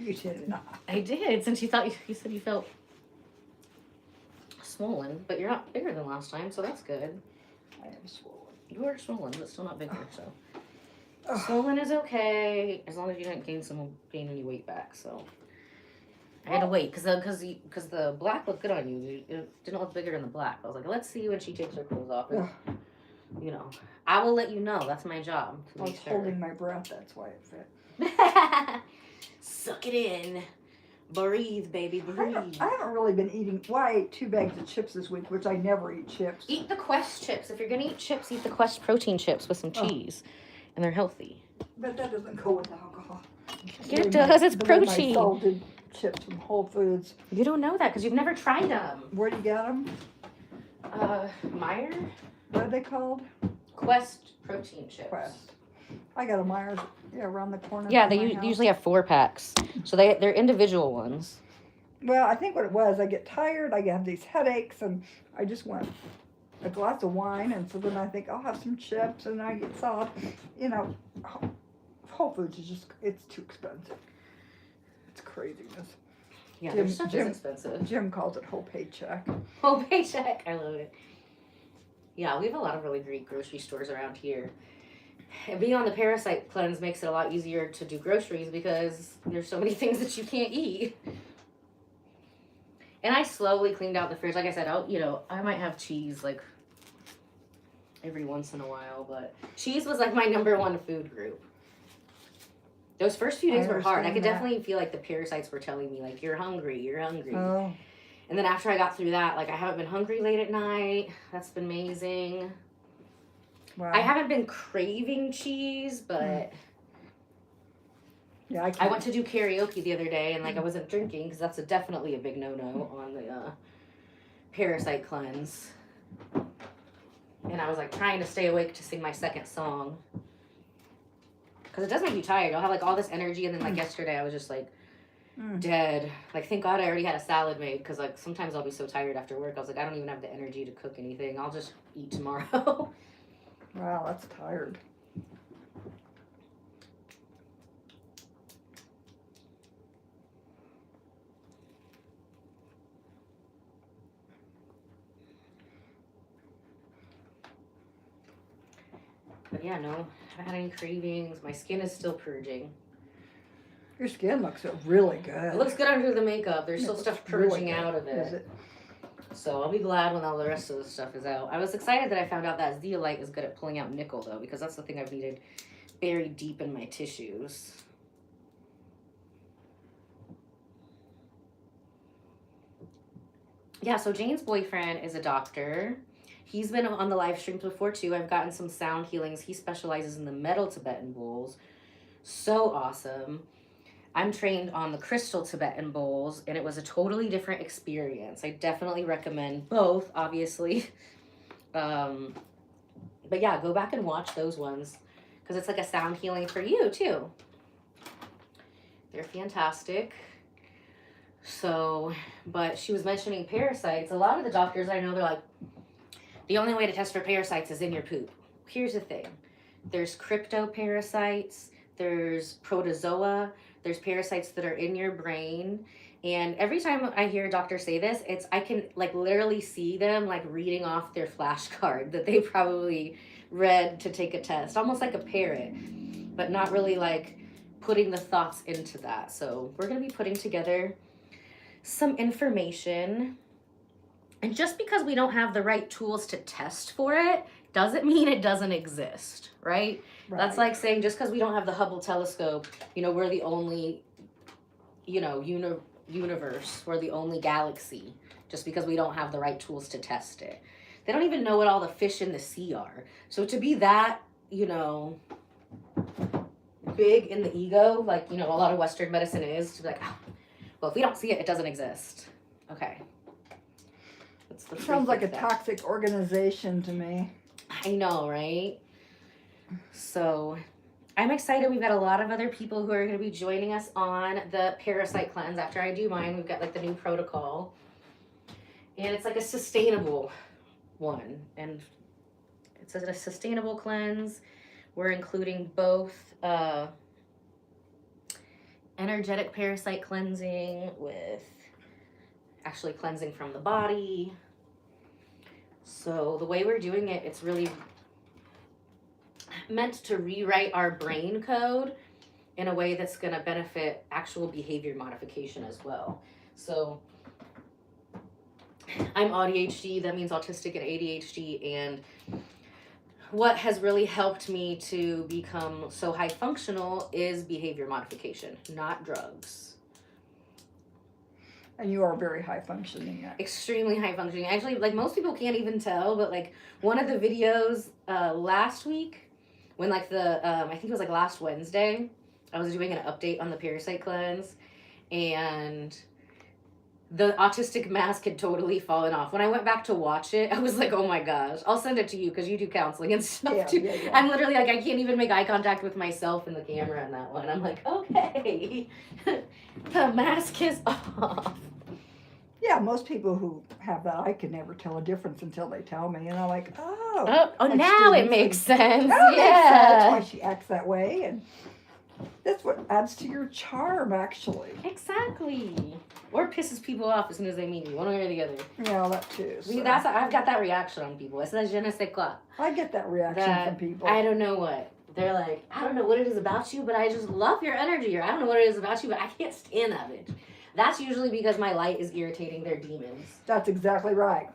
you did not. I did, since you thought you said you felt swollen, but you're not bigger than last time, so that's good. I am swollen. You are swollen, but still not bigger, so. Ugh. Swollen is okay, as long as you don't gain any weight back, so. I had to wait, because the black looked good on you. It didn't look bigger than the black. I was like, let's see when she takes her clothes off. And, you know, I will let you know. That's my job. I was holding my breath, that's why it fit. Suck it in. Breathe, baby, breathe. I haven't really been eating. Well, I ate 2 bags of chips this week, which I never eat chips. Eat the Quest chips. If you're going to eat chips, eat the Quest protein chips with some cheese. And they're healthy. But that doesn't go with alcohol. Yeah, it does. It's protein. My salted chips from Whole Foods. You don't know that because you've never tried them. Where do you get them? Meyer? What are they called? Quest protein chips. Quest. I got a Myers around the corner. Yeah, they usually have 4 packs. So they're individual ones. Well, I think what it was, I get tired, I have these headaches, and I just want a glass of wine, and so then I think I'll have some chips, and I get salad. You know, Whole Foods is just, it's too expensive. It's craziness. Yeah, their stuff is expensive. Jim calls it whole paycheck. Whole paycheck. I love it. Yeah, we have a lot of really great grocery stores around here. And being on the Parasite cleanse makes it a lot easier to do groceries because there's so many things that you can't eat. And I slowly cleaned out the fridge. Like I said, I might have cheese like every once in a while, but cheese was like my #1 food group. Those first few days were hard. I could definitely feel like the parasites were telling me, like, you're hungry, you're hungry. Oh. And then after I got through that, like, I haven't been hungry late at night. That's been amazing. Wow. I haven't been craving cheese, but yeah, I went to do karaoke the other day, and, like, I wasn't drinking, because that's definitely a big no-no on the Parasite cleanse. And I was, like, trying to stay awake to sing my second song. Because it does make you tired. You'll have, like, all this energy, and then, like, yesterday I was just, like, dead. Like, thank God I already had a salad made, because, like, sometimes I'll be so tired after work. I was like, I don't even have the energy to cook anything. I'll just eat tomorrow. Wow, that's tired. But yeah, no, I haven't had any cravings. My skin is still purging. Your skin looks really good. It looks good under the makeup. There's still stuff purging really out of it. Is it? So I'll be glad when all the rest of the stuff is out. I was excited that I found out that zeolite is good at pulling out nickel, though, because that's the thing I've needed buried deep in my tissues. Yeah, so Jane's boyfriend is a doctor. He's been on the live streams before, too. I've gotten some sound healings. He specializes in the metal Tibetan bowls. So awesome. I'm trained on the crystal Tibetan bowls, and it was a totally different experience. I definitely recommend both, obviously. But yeah, go back and watch those ones, because it's like a sound healing for you, too. They're fantastic. So, but she was mentioning parasites. A lot of the doctors I know, they're like, the only way to test for parasites is in your poop. Here's the thing. There's cryptoparasites, there's protozoa, there's parasites that are in your brain. And every time I hear a doctor say this, I can like literally see them like reading off their flashcard that they probably read to take a test, almost like a parrot, but not really like putting the thoughts into that. So we're going to be putting together some information. And just because we don't have the right tools to test for it doesn't mean it doesn't exist, right? That's like saying just because we don't have the Hubble telescope, we're the only, universe, we're the only galaxy, just because we don't have the right tools to test it. They don't even know what all the fish in the sea are. So to be that, big in the ego, like, a lot of Western medicine is, to be like, well, if we don't see it, it doesn't exist. Okay. Sounds like a toxic organization to me. I know, right? So I'm excited. We've got a lot of other people who are going to be joining us on the Parasite cleanse. After I do mine, we've got like the new protocol. And it's like a sustainable one. And it's a sustainable cleanse. We're including both energetic parasite cleansing with actually cleansing from the body. So the way we're doing it, it's really meant to rewrite our brain code in a way that's going to benefit actual behavior modification as well. So I'm ADHD, that means autistic and ADHD, and what has really helped me to become so high functional is behavior modification, not drugs. And you are very high functioning. Extremely high functioning. Actually, like most people can't even tell, but like one of the videos last week, when like I think it was like last Wednesday, I was doing an update on the Parasite cleanse, and the autistic mask had totally fallen off. When I went back to watch it, I was like, oh my gosh. I'll send it to you because you do counseling and stuff too. Yeah. I'm literally like, I can't even make eye contact with myself in the camera in that one. I'm like, okay, the mask is off. Yeah, most people who have that, I can never tell a difference until they tell me. And I'm like, oh now it makes sense. Now it makes sense. Yeah. That's why she acts that way. And that's what adds to your charm, actually. Exactly. Or pisses people off as soon as they meet you, one way or the other. Yeah, that too. So. I've got that reaction on people. It's that je ne sais quoi. I get that reaction from people. I don't know what. They're like, I don't know what it is about you, but I just love your energy. Or I don't know what it is about you, but I can't stand that bitch. That's usually because my light is irritating their demons. That's exactly right.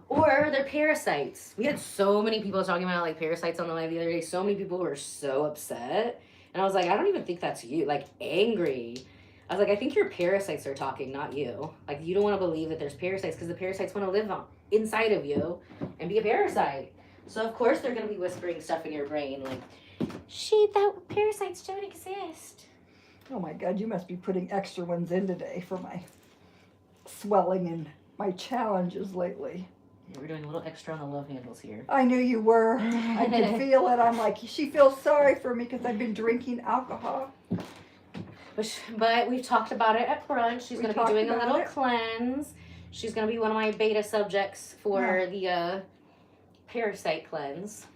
Or they're parasites. We had so many people talking about like parasites on the live the other day. So many people were so upset. And I was like, I don't even think that's you. Like, angry. I was like, I think your parasites are talking, not you. Like, you don't want to believe that there's parasites because the parasites want to live inside of you and be a parasite. So, of course, they're going to be whispering stuff in your brain like, that parasites don't exist. Oh, my God. You must be putting extra ones in today for my swelling and my challenges lately. We're doing a little extra on the love handles here. I knew you were. I could feel it. I'm like, she feels sorry for me because I've been drinking alcohol. But we've talked about it at brunch. She's going to be doing a little cleanse. She's going to be one of my beta subjects for the parasite cleanse.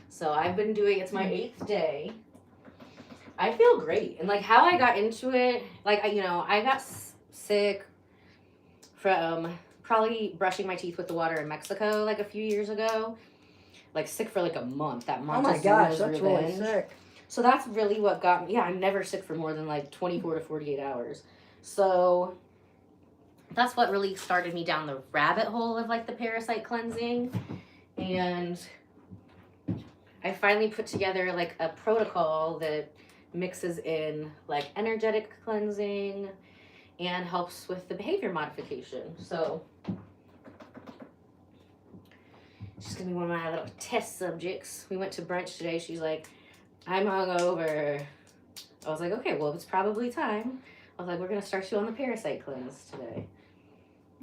So I've been doing, it's my 8th day. I feel great. And like how I got into it, like, I got sick from probably brushing my teeth with the water in Mexico like a few years ago. Like sick for like a month. That month. Oh my gosh, that's really sick. So that's really what got me. Yeah, I'm never sick for more than like 24 to 48 hours. So that's what really started me down the rabbit hole of like the parasite cleansing. And I finally put together like a protocol that mixes in like energetic cleansing and helps with the behavior modification. So she's gonna be one of my little test subjects. We went to brunch today. She's like, I'm hungover. I was like, okay, well, it's probably time. I was like, we're gonna start you on the parasite cleanse today.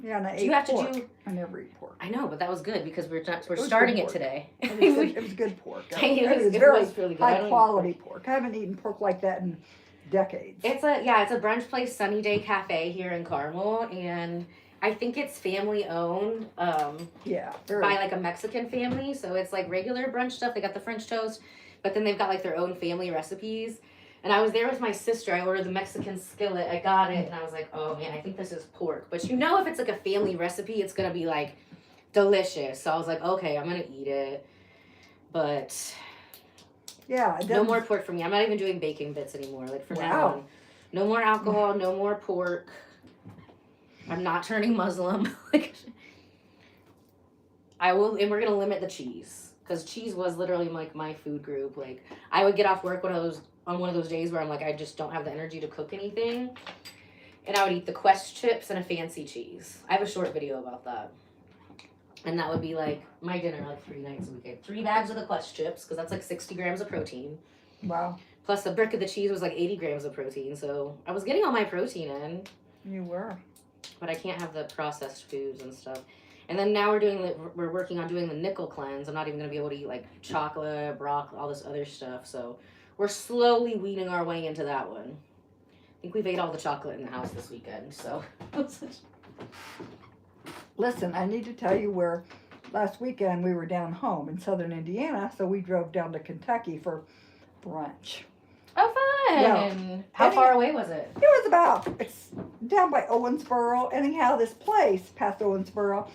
Yeah, and I ate pork. I never eat pork. I know, but that was good because we're starting it today. It was good pork. It was really good. High quality pork. I haven't eaten pork like that in decades. It's a brunch place, Sunny Day Cafe here in Carmel, and I think it's family owned. By like a Mexican family, so it's like regular brunch stuff. They got the French toast, but then they've got like their own family recipes. And I was there with my sister. I ordered the Mexican skillet. I got it, and I was like, oh man, I think this is pork. But if it's like a family recipe, it's gonna be like delicious. So I was like, okay, I'm gonna eat it. But yeah, no more pork for me. I'm not even doing bacon bits anymore. Like from now on, no more alcohol, no more pork. I'm not turning Muslim. I will, and we're gonna limit the cheese because cheese was literally like my food group. Like I would get off work on one of those days where I'm like, I just don't have the energy to cook anything, and I would eat the Quest chips and a fancy cheese. I have a short video about that, and that would be like my dinner like 3 nights a week. 3 bags of the Quest chips because that's like 60 grams of protein. Wow. Plus a brick of the cheese was like 80 grams of protein, so I was getting all my protein in. You were. But I can't have the processed foods and stuff. And then now we're working on doing the nickel cleanse. I'm not even gonna be able to eat like chocolate, broccoli, all this other stuff. So we're slowly weaning our way into that one. I think we've ate all the chocolate in the house this weekend. So listen, I need to tell you where last weekend we were down home in southern Indiana, so we drove down to Kentucky for brunch. Oh, fun. How far away was it? It was about, it's down by Owensboro. Anyhow, this place past Owensboro,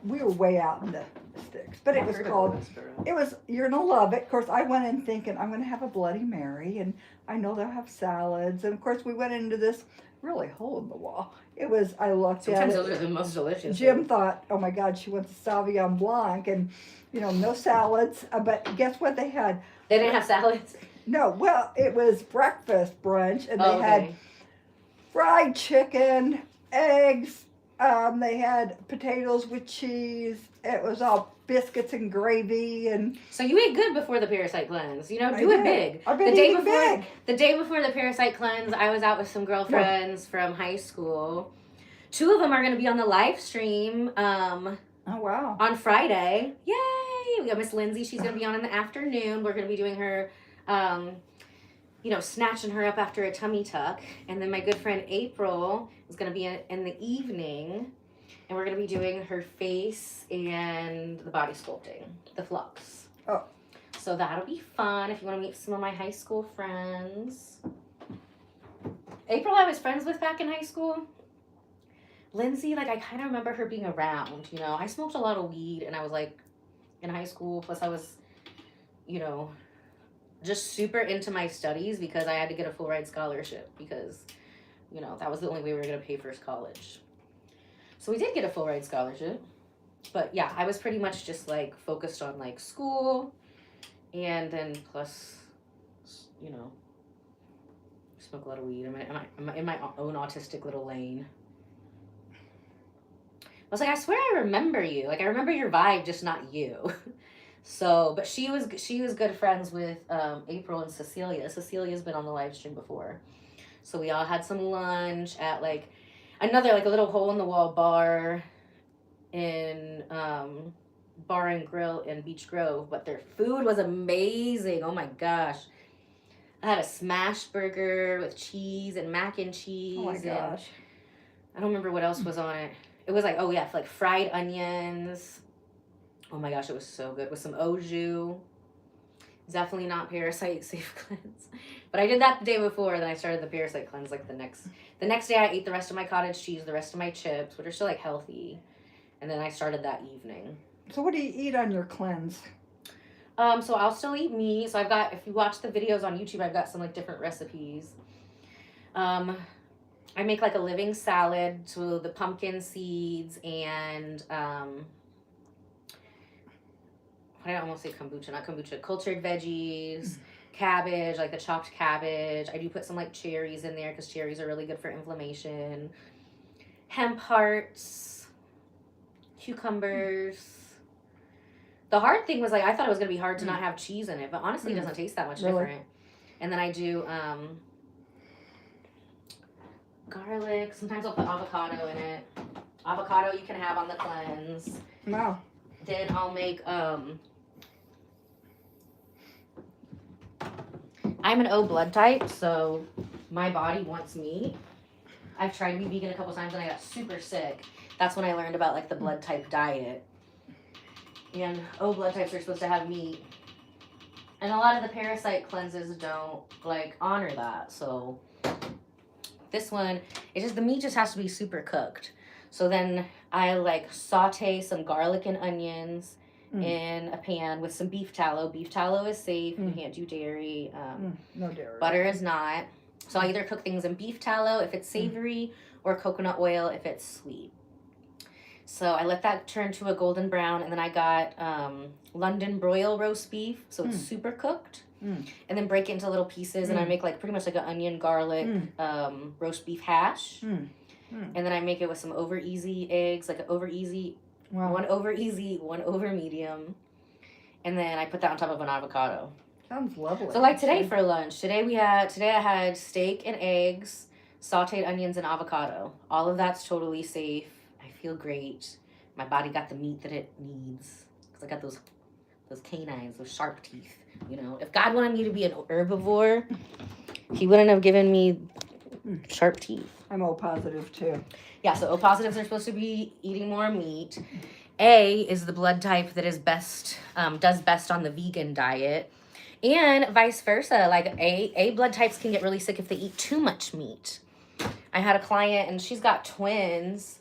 we were way out in the sticks, but it was called, you're gonna love it. Of course, I went in thinking I'm gonna have a Bloody Mary, and I know they'll have salads. And of course, we went into this really hole in the wall. It was, I looked Sometimes at it. those are the most delicious. Jim thought, oh my God, she wants a Sauvignon Blanc, and no salads. But guess what they had? They didn't have salads? No, well, it was breakfast brunch, and they had fried chicken, eggs. They had potatoes with cheese. It was all biscuits and gravy, and so you ate good before the Parasite cleanse. Do it big. I've been eating big. The day before the Parasite cleanse, I was out with some girlfriends from high school. 2 of them are going to be on the live stream. Oh wow! On Friday, yay! We got Miss Lindsay. She's going to be on in the afternoon. We're going to be doing her, snatching her up after a tummy tuck, and then my good friend April is going to be in the evening. And we're going to be doing her face and the body sculpting, the flux. Oh. So that'll be fun if you want to meet some of my high school friends. April I was friends with back in high school. Lindsay, I kind of remember her being around, I smoked a lot of weed and I was in high school. Plus I was, just super into my studies because I had to get a full ride scholarship because, that was the only way we were going to pay for college. So we did get a full ride scholarship, but yeah, I was pretty much just focused on school, and then plus, smoke a lot of weed. I'm in my own autistic little lane. I was I swear I remember you. I remember your vibe, just not you. So, but she was good friends with April and Cecilia. Cecilia's been on the live stream before, so we all had some lunch at another a little hole in the wall bar in bar and grill in Beach Grove, but their food was amazing. Oh my gosh. I had a smash burger with cheese and mac and cheese. Oh my gosh. I don't remember what else was on it. It was fried onions. Oh my gosh, it was so good with some au jus. Definitely not Parasite safe cleanse. But I did that the day before, then I started the Parasite cleanse the next day I ate the rest of my cottage cheese, the rest of my chips, which are still healthy. And then I started that evening. So what do you eat on your cleanse? So I'll still eat meat. So I've got, if you watch the videos on YouTube, I've got some different recipes. I make a living salad, so the pumpkin seeds and I almost say kombucha, not kombucha, cultured veggies, cabbage, the chopped cabbage. I do put some cherries in there because cherries are really good for inflammation. Hemp hearts, cucumbers. The hard thing was I thought it was going to be hard to not have cheese in it, but honestly it doesn't taste that much different. And then I do garlic. Sometimes I'll put avocado in it. Avocado you can have on the cleanse. Wow. Then I'll make I'm an O blood type, so my body wants meat. I've tried to be vegan a couple times and I got super sick. That's when I learned about the blood type diet. And O blood types are supposed to have meat. And a lot of the Parasite cleanses don't honor that. So this one, the meat just has to be super cooked. So then I saute some garlic and onions in a pan with some beef tallow. Beef tallow is safe. You can't do dairy. No dairy. Butter is not. So I either cook things in beef tallow if it's savory or coconut oil if it's sweet. So I let that turn to a golden brown, and then I got London broil roast beef, so it's super cooked. And then break it into little pieces, and I make pretty much an onion garlic roast beef hash. And then I make it with some over easy eggs, an over easy, one over easy, one over medium. And then I put that on top of an avocado. Sounds lovely. So today for lunch, today I had steak and eggs, sauteed onions and avocado. All of that's totally safe. I feel great. My body got the meat that it needs. Because I got those canines, those sharp teeth. If God wanted me to be an herbivore, he wouldn't have given me sharp teeth. I'm O positive too. Yeah, so O positives are supposed to be eating more meat. A is the blood type that is best, does best on the vegan diet. And vice versa. Like A blood types can get really sick if they eat too much meat. I had a client and she's got twins.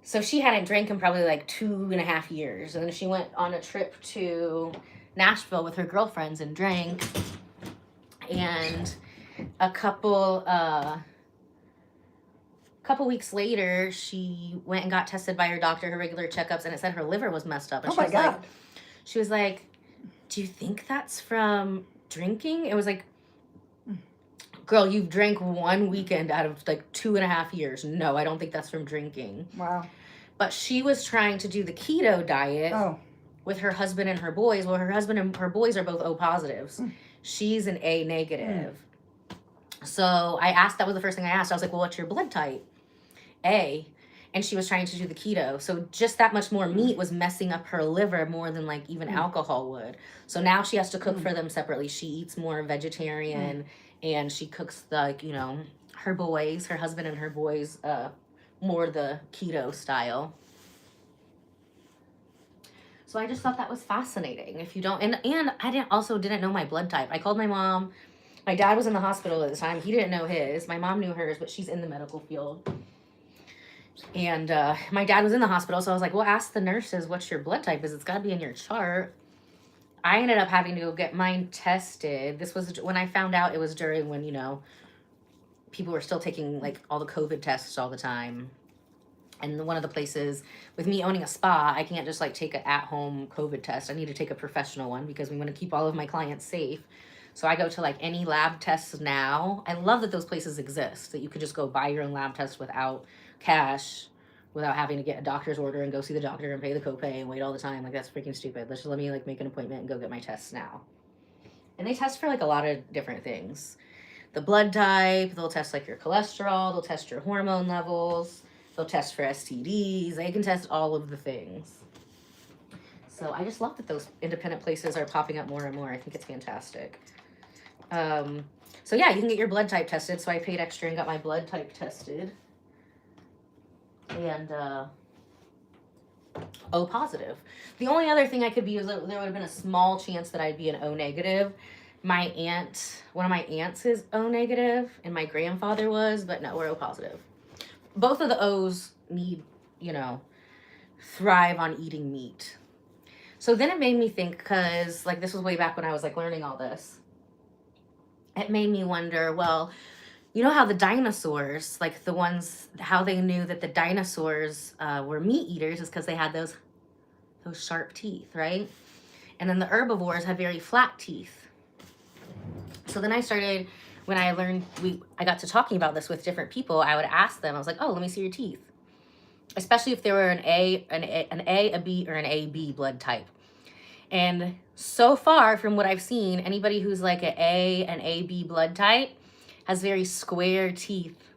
So she hadn't drank in probably like 2.5 years. And then she went on a trip to Nashville with her girlfriends and drank. And a couple weeks later, she went and got tested by her doctor, her regular checkups, and it said her liver was messed up. And Oh my God. She was like, do you think that's from drinking? It was like, girl, you've drank one weekend out of like 2.5 years. No, I don't think that's from drinking. Wow. But she was trying to do the keto diet with her husband and her boys. Well, her husband and her boys are both O positives. She's an A negative. So I asked, that was the first thing I asked. I was like, well, what's your blood type? A. And she was trying to do the keto. So just that much more meat was messing up her liver more than like even alcohol would. So now she has to cook for them separately. She eats more vegetarian and she cooks like, you know, her boys, her husband and her boys, more the keto style. So I just thought that was fascinating. If you don't, and I didn't know my blood type. I called my mom. My dad was in the hospital at the time. He didn't know his. My mom knew hers, but she's in the medical field. And my dad was in the hospital, so I was like, well, ask the nurses what's your blood type is. It's got to be in your chart. I ended up having to go get mine tested. This was when I found out. It was during when, you know, people were still taking like all the COVID tests all the time. And one of the places, with me owning a spa, I can't just like take an at-home COVID test. I need to take a professional one because we want to keep all of my clients safe. So I go to like any lab tests now. I love that those places exist, that you could just go buy your own lab test without cash, without having to get a doctor's order and go see the doctor and pay the copay and wait all the time. Like, that's freaking stupid. Let's just let me like make an appointment and go get my tests now. And they test for like a lot of different things. The blood type, they'll test like your cholesterol, they'll test your hormone levels, they'll test for STDs, they can test all of the things. So I just love that those independent places are popping up more and more. I think it's fantastic. So yeah, you can get your blood type tested. So I paid extra and got my blood type tested. And O positive. The only other thing I could be is there would have been a small chance that I'd be an O negative. My aunt, one of my aunts is O negative, and my grandfather was, but no, we're O positive. Both of the O's need, you know, thrive on eating meat. So then it made me think, because like this was way back when I was like learning all this. It made me wonder, well, you know how the dinosaurs, like the ones, how they knew that the dinosaurs were meat eaters is because they had those sharp teeth, right? And then the herbivores have very flat teeth. So then I started, when I learned, I got to talking about this with different people, I would ask them, I was like, oh, let me see your teeth. Especially if they were an A, a B, or an AB blood type. And so far from what I've seen, anybody who's like an AB blood type has very square teeth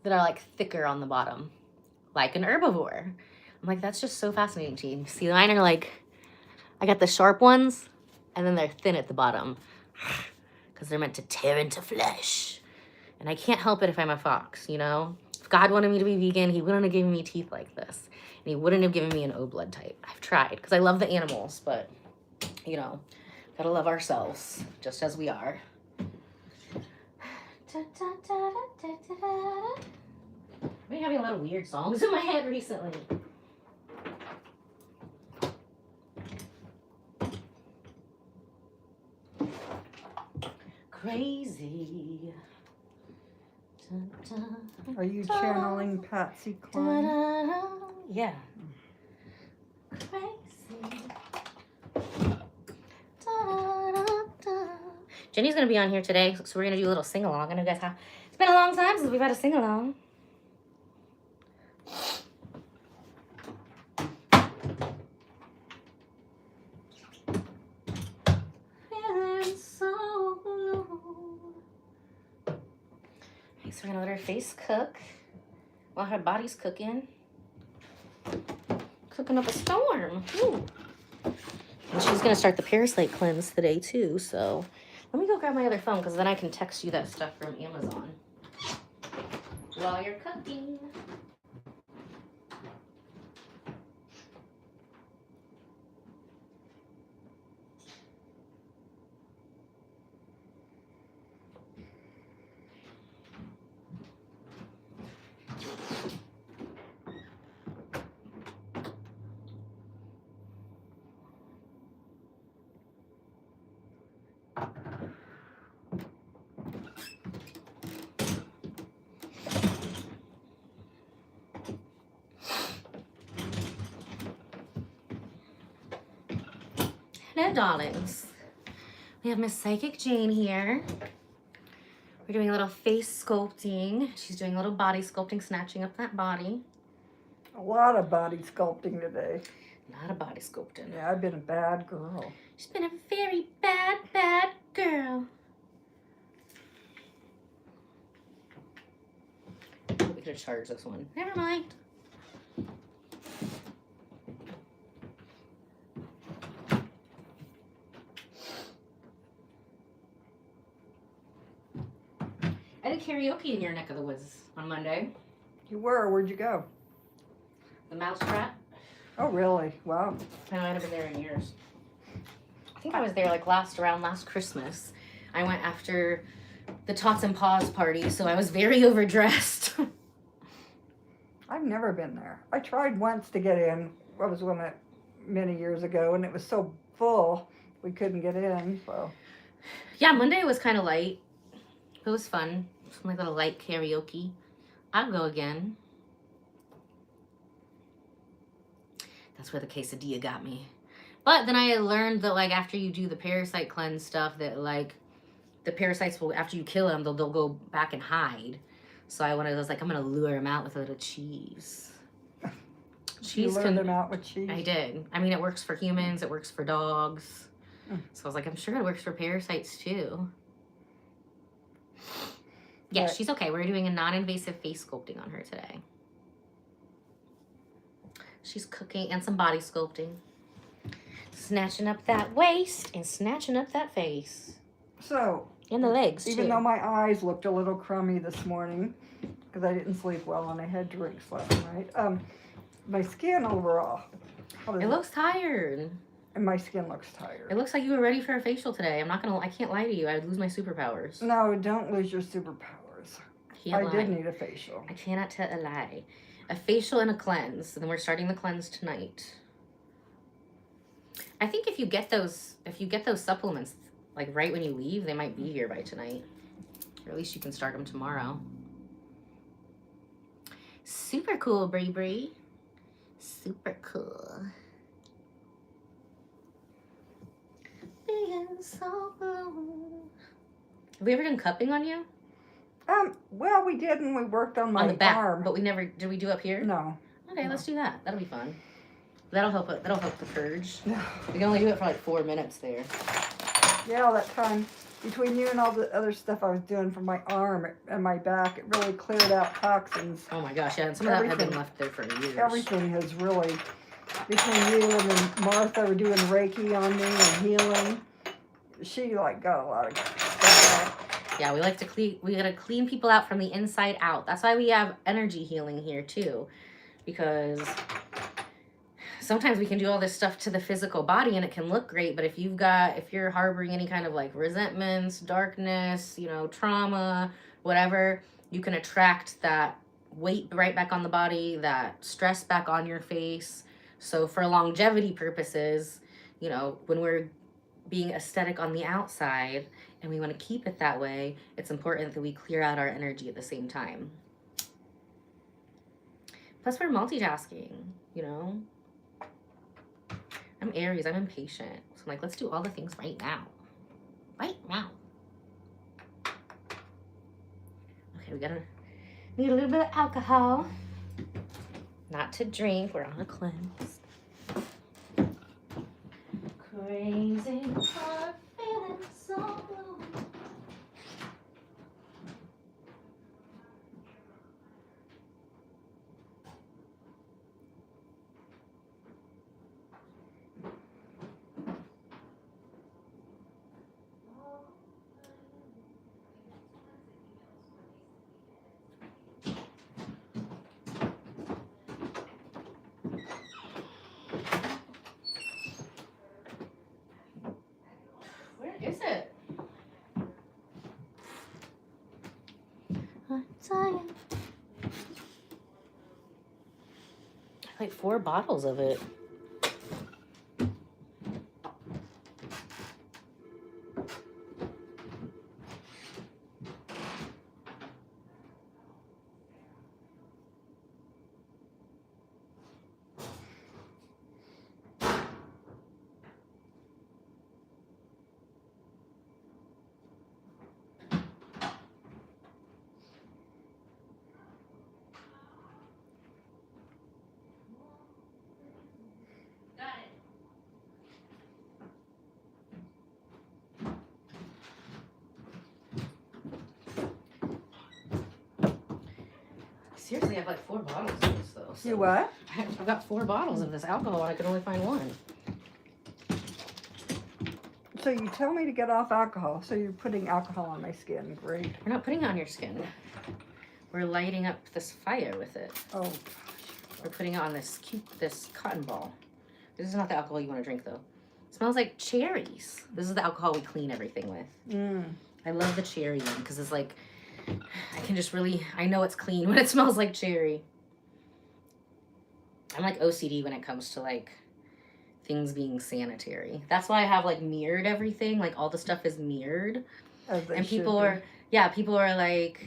that are like thicker on the bottom, like an herbivore. I'm like, that's just so fascinating to me. See, mine are like, I got the sharp ones, and then they're thin at the bottom because they're meant to tear into flesh. And I can't help it if I'm a fox, you know? If God wanted me to be vegan, he wouldn't have given me teeth like this. And he wouldn't have given me an O blood type. I've tried because I love the animals, but, you know, gotta love ourselves just as we are. I've been having a lot of weird songs in my head recently. Crazy. Are you channeling Patsy Cline? Yeah. Crazy. Jenny's gonna be on here today, so we're gonna do a little sing along. I know you guys have. It's been a long time since we've had a sing along. Feeling so blue. Okay, so we're gonna let her face cook while her body's cooking. Cooking up a storm. Ooh. And she's gonna start the Parasite cleanse today too, so. Let me go grab my other phone because then I can text you that stuff from Amazon while you're cooking. Hello, darlings. We have Miss Psychic Jane here. We're doing a little face sculpting. She's doing a little body sculpting, snatching up that body. A lot of body sculpting today. A lot of body sculpting. Yeah, I've been a bad girl. She's been a very bad, bad girl. We could have charged this one. Never mind. I did karaoke in your neck of the woods on Monday. You were? Where'd you go? The Mousetrap. Oh, really? Wow. I know I haven't been there in years. I think I was there like around last Christmas. I went after the Tots and Paws party, so I was very overdressed. I've never been there. I tried once to get in. I was one many years ago, and it was so full we couldn't get in. So Yeah, Monday was kind of light. It was fun. Some like little light karaoke. I'll go again. That's where the quesadilla got me. But then I learned that like after you do the parasite cleanse stuff, that like the parasites will, after you kill them, they'll go back and hide. So I was like, I'm gonna lure them out with a little cheese. you lured them out with cheese? I did. I mean, it works for humans. It works for dogs. So I was like, I'm sure it works for parasites too. Yeah, she's okay. We're doing a non-invasive face sculpting on her today. She's cooking and some body sculpting. Snatching up that waist and snatching up that face. So, and the legs, even too. though my eyes looked a little crummy this morning, because I didn't sleep well and I had drinks last night, my skin overall, it looks tired. And my skin looks tired. It looks like you were ready for a facial today. I can't lie to you. I would lose my superpowers. No, don't lose your superpowers. I did need a facial. I cannot tell a lie. A facial and a cleanse. And then we're starting the cleanse tonight. I think if you get those supplements like right when you leave, they might be here by tonight. Or at least you can start them tomorrow. Super cool, Bree Bree. Super cool. Have we ever done cupping on you? Well, we did, and we worked on my arm. But we never, did we do up here? No. Okay, let's do that. That'll be fun. That'll help the purge. We can only do it for like 4 minutes there. Yeah, that time between you and all the other stuff I was doing for my arm and my back, it really cleared out toxins. Oh my gosh, yeah, and some of that had been left there for years. Everything has really, between you and then Martha were doing Reiki on me and healing. She like got a lot of stuff out. Yeah, we gotta clean people out from the inside out. That's why we have energy healing here too. Because sometimes we can do all this stuff to the physical body and it can look great, but if you're harboring any kind of like resentments, darkness, trauma, whatever, you can attract that weight right back on the body, that stress back on your face. So for longevity purposes, when we're being aesthetic on the outside and we want to keep it that way, it's important that we clear out our energy at the same time. Plus we're multitasking, I'm Aries, I'm impatient. So I'm like, let's do all the things right now. Right now. Okay, we need a little bit of alcohol. Not to drink, we're on a cleanse. Crazy heart feeling so blue. Is it? I'm tired. Like 4 bottles of it. Seriously, I have like 4 bottles of this though. So You what? I've got 4 bottles of this alcohol and I could only find 1. So you tell me to get off alcohol. So you're putting alcohol on my skin. Great. We're not putting it on your skin. We're lighting up this fire with it. Oh, We're putting it on this cotton ball. This is not the alcohol you want to drink though. It smells like cherries. This is the alcohol we clean everything with. I love the cherry one because it's like, I can just really, I know it's clean when it smells like cherry. I'm like OCD when it comes to like things being sanitary. That's why I have like mirrored everything. Like all the stuff is mirrored. And people are like,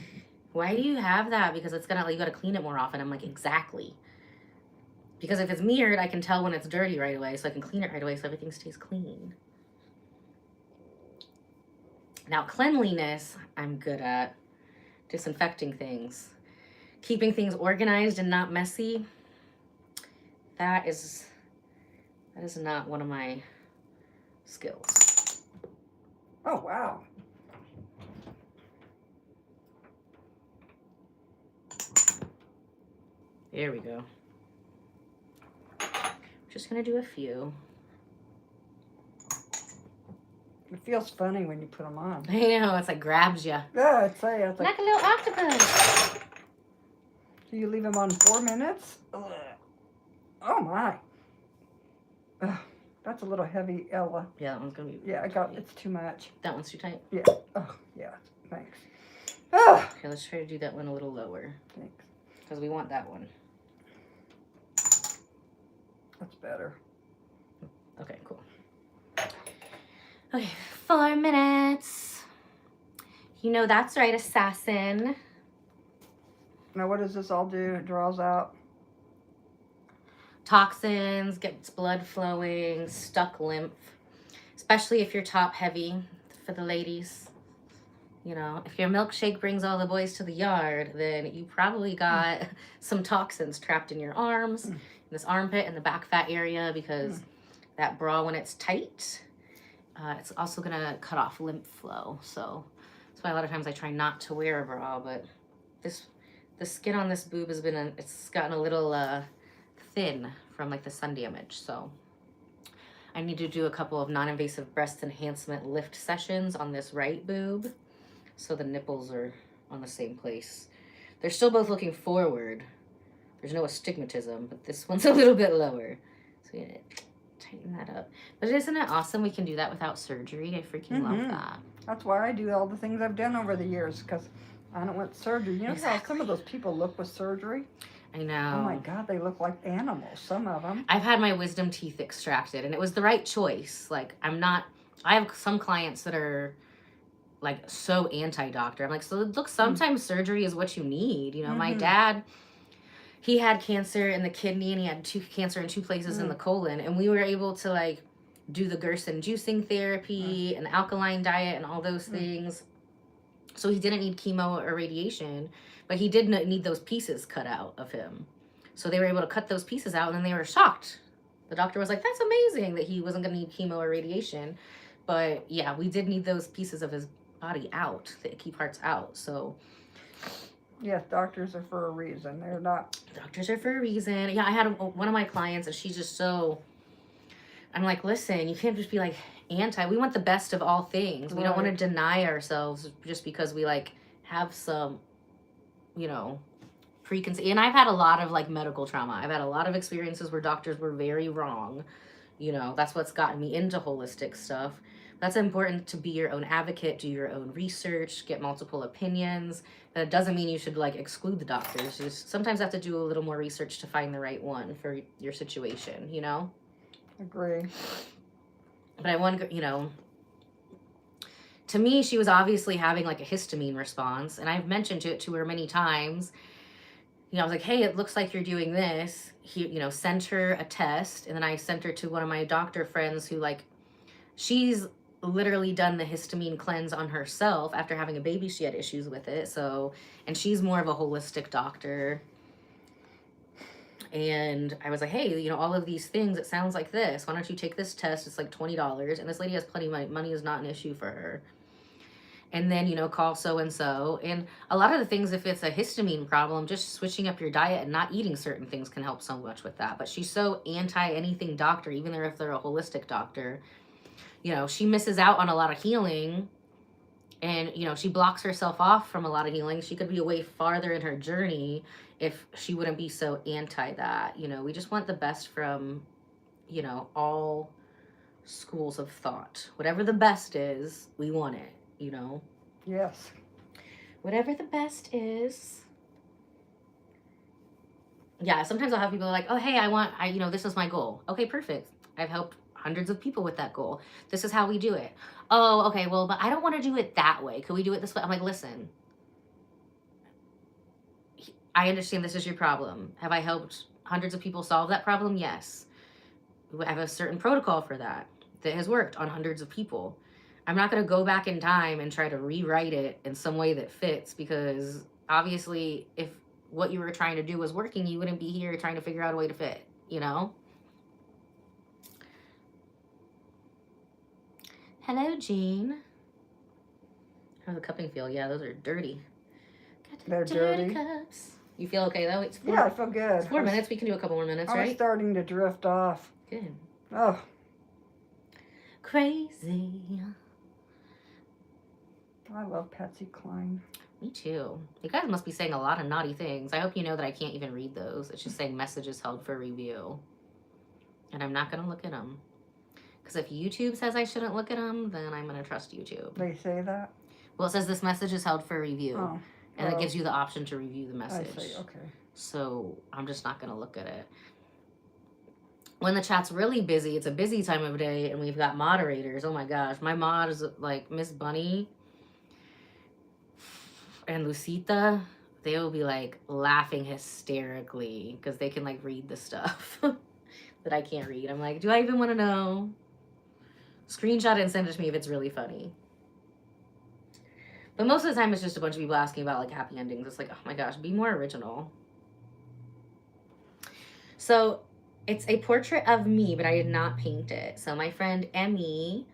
why do you have that? Because it's gonna, like, you gotta clean it more often. I'm like, exactly. Because if it's mirrored, I can tell when it's dirty right away, so I can clean it right away so everything stays clean. Now, cleanliness, I'm good at. Disinfecting things. Keeping things organized and not messy. That is not one of my skills. Oh, wow. There we go. Just gonna do a few. It feels funny when you put them on. I know, it's like grabs you. Yeah, it's like Like a little octopus. do you leave them on 4 minutes? Ugh. Oh my. Ugh, that's a little heavy, Ella. Yeah, that one's gonna be. Yeah, it's too much. That one's too tight. Yeah. Oh, yeah. Thanks. Ugh. Okay, let's try to do that one a little lower. Thanks. Because we want that one. That's better. Okay, cool. Okay, 4 minutes. You know that's right, assassin. Now, what does this all do? It draws out. Toxins, gets blood flowing, stuck lymph. Especially if you're top heavy for the ladies. You know, if your milkshake brings all the boys to the yard, then you probably got some toxins trapped in your arms, in this armpit, and the back fat area, because that bra, when it's tight, it's also going to cut off lymph flow. So that's why a lot of times I try not to wear a bra, but the skin on this boob has been, it's gotten a little thin from like the sun damage. So I need to do a couple of non-invasive breast enhancement lift sessions on this right boob. So the nipples are on the same place. They're still both looking forward. There's no astigmatism, but this one's a little bit lower. So we're gonna tighten that up. But isn't it awesome we can do that without surgery? I freaking love that. That's why I do all the things I've done over the years, because I don't want surgery. You know how some of those people look with surgery? I know. Oh my God, they look like animals, some of them. I've had my wisdom teeth extracted, and it was the right choice. Like, I have some clients that are like so anti-doctor. I'm like, so look, sometimes surgery is what you need. You know, my dad, he had cancer in the kidney and he had cancer in 2 places in the colon, and we were able to like do the Gerson juicing therapy and alkaline diet and all those things. So he didn't need chemo or radiation, but he did need those pieces cut out of him. So they were able to cut those pieces out, and then they were shocked. The doctor was like, that's amazing that he wasn't going to need chemo or radiation. But yeah, we did need those pieces of his body out, the icky parts out. So yes, doctors are for a reason. They're not. Doctors are for a reason. Yeah, I had one of my clients, and she's just so, I'm like, listen, you can't just be like anti. We want the best of all things. We don't want to deny ourselves just because we like have some, you know, preconceived. And I've had a lot of like medical trauma. I've had a lot of experiences where doctors were very wrong. You know, that's what's gotten me into holistic stuff. That's important, to be your own advocate, do your own research, get multiple opinions. But it doesn't mean you should like exclude the doctors. You just sometimes have to do a little more research to find the right one for your situation, you know? Agree. But I wonder, you know, to me, she was obviously having like a histamine response. And I've mentioned it to her many times. You know, I was like, hey, it looks like you're doing this. You know, sent her a test. And then I sent her to one of my doctor friends who like, she's literally done the histamine cleanse on herself after having a baby. She had issues with it. So, and she's more of a holistic doctor. And I was like, hey, you know, all of these things, it sounds like this. Why don't you take this test? It's like $20. And this lady has plenty of money. Money is not an issue for her. And then, you know, call so-and-so. And a lot of the things, if it's a histamine problem, just switching up your diet and not eating certain things can help so much with that. But she's so anti-anything doctor, even if they're a holistic doctor. You know, she misses out on a lot of healing. And, you know, she blocks herself off from a lot of healing. She could be way farther in her journey if she wouldn't be so anti that. You know, we just want the best from, you know, all schools of thought. Whatever the best is, we want it, you know? Yes. Whatever the best is. Yeah, sometimes I'll have people like, oh, hey, you know, this is my goal. Okay, perfect. I've helped hundreds of people with that goal. This is how we do it. Oh, okay, well, but I don't want to do it that way. Could we do it this way? I'm like, listen, I understand this is your problem. Have I helped hundreds of people solve that problem? Yes. I have a certain protocol for that has worked on hundreds of people. I'm not going to go back in time and try to rewrite it in some way that fits, because obviously if what you were trying to do was working, you wouldn't be here trying to figure out a way to fit, you know? Hello, Jean. How's the cupping feel? Yeah, those are dirty. They're dirty. Cups. You feel okay, though? It's 4, yeah, I feel good. It's 4 minutes. We can do a couple more minutes, right? I'm starting to drift off. Good. Oh. Crazy. I love Patsy Cline. Me too. You guys must be saying a lot of naughty things. I hope you know that I can't even read those. It's just saying messages held for review. And I'm not going to look at them. Because if YouTube says I shouldn't look at them, then I'm going to trust YouTube. They say that? Well, it says this message is held for review. Oh. And it gives you the option to review the message. I see, okay. So I'm just not going to look at it. When the chat's really busy, it's a busy time of day, and we've got moderators. Oh my gosh. My mod is like Miss Bunny and Lucita. They will be like laughing hysterically because they can like read the stuff that I can't read. I'm like, do I even want to know? Screenshot it and send it to me if it's really funny. But most of the time, it's just a bunch of people asking about like happy endings. It's like, oh my gosh, be more original. So it's a portrait of me, but I did not paint it. So my friend Emmy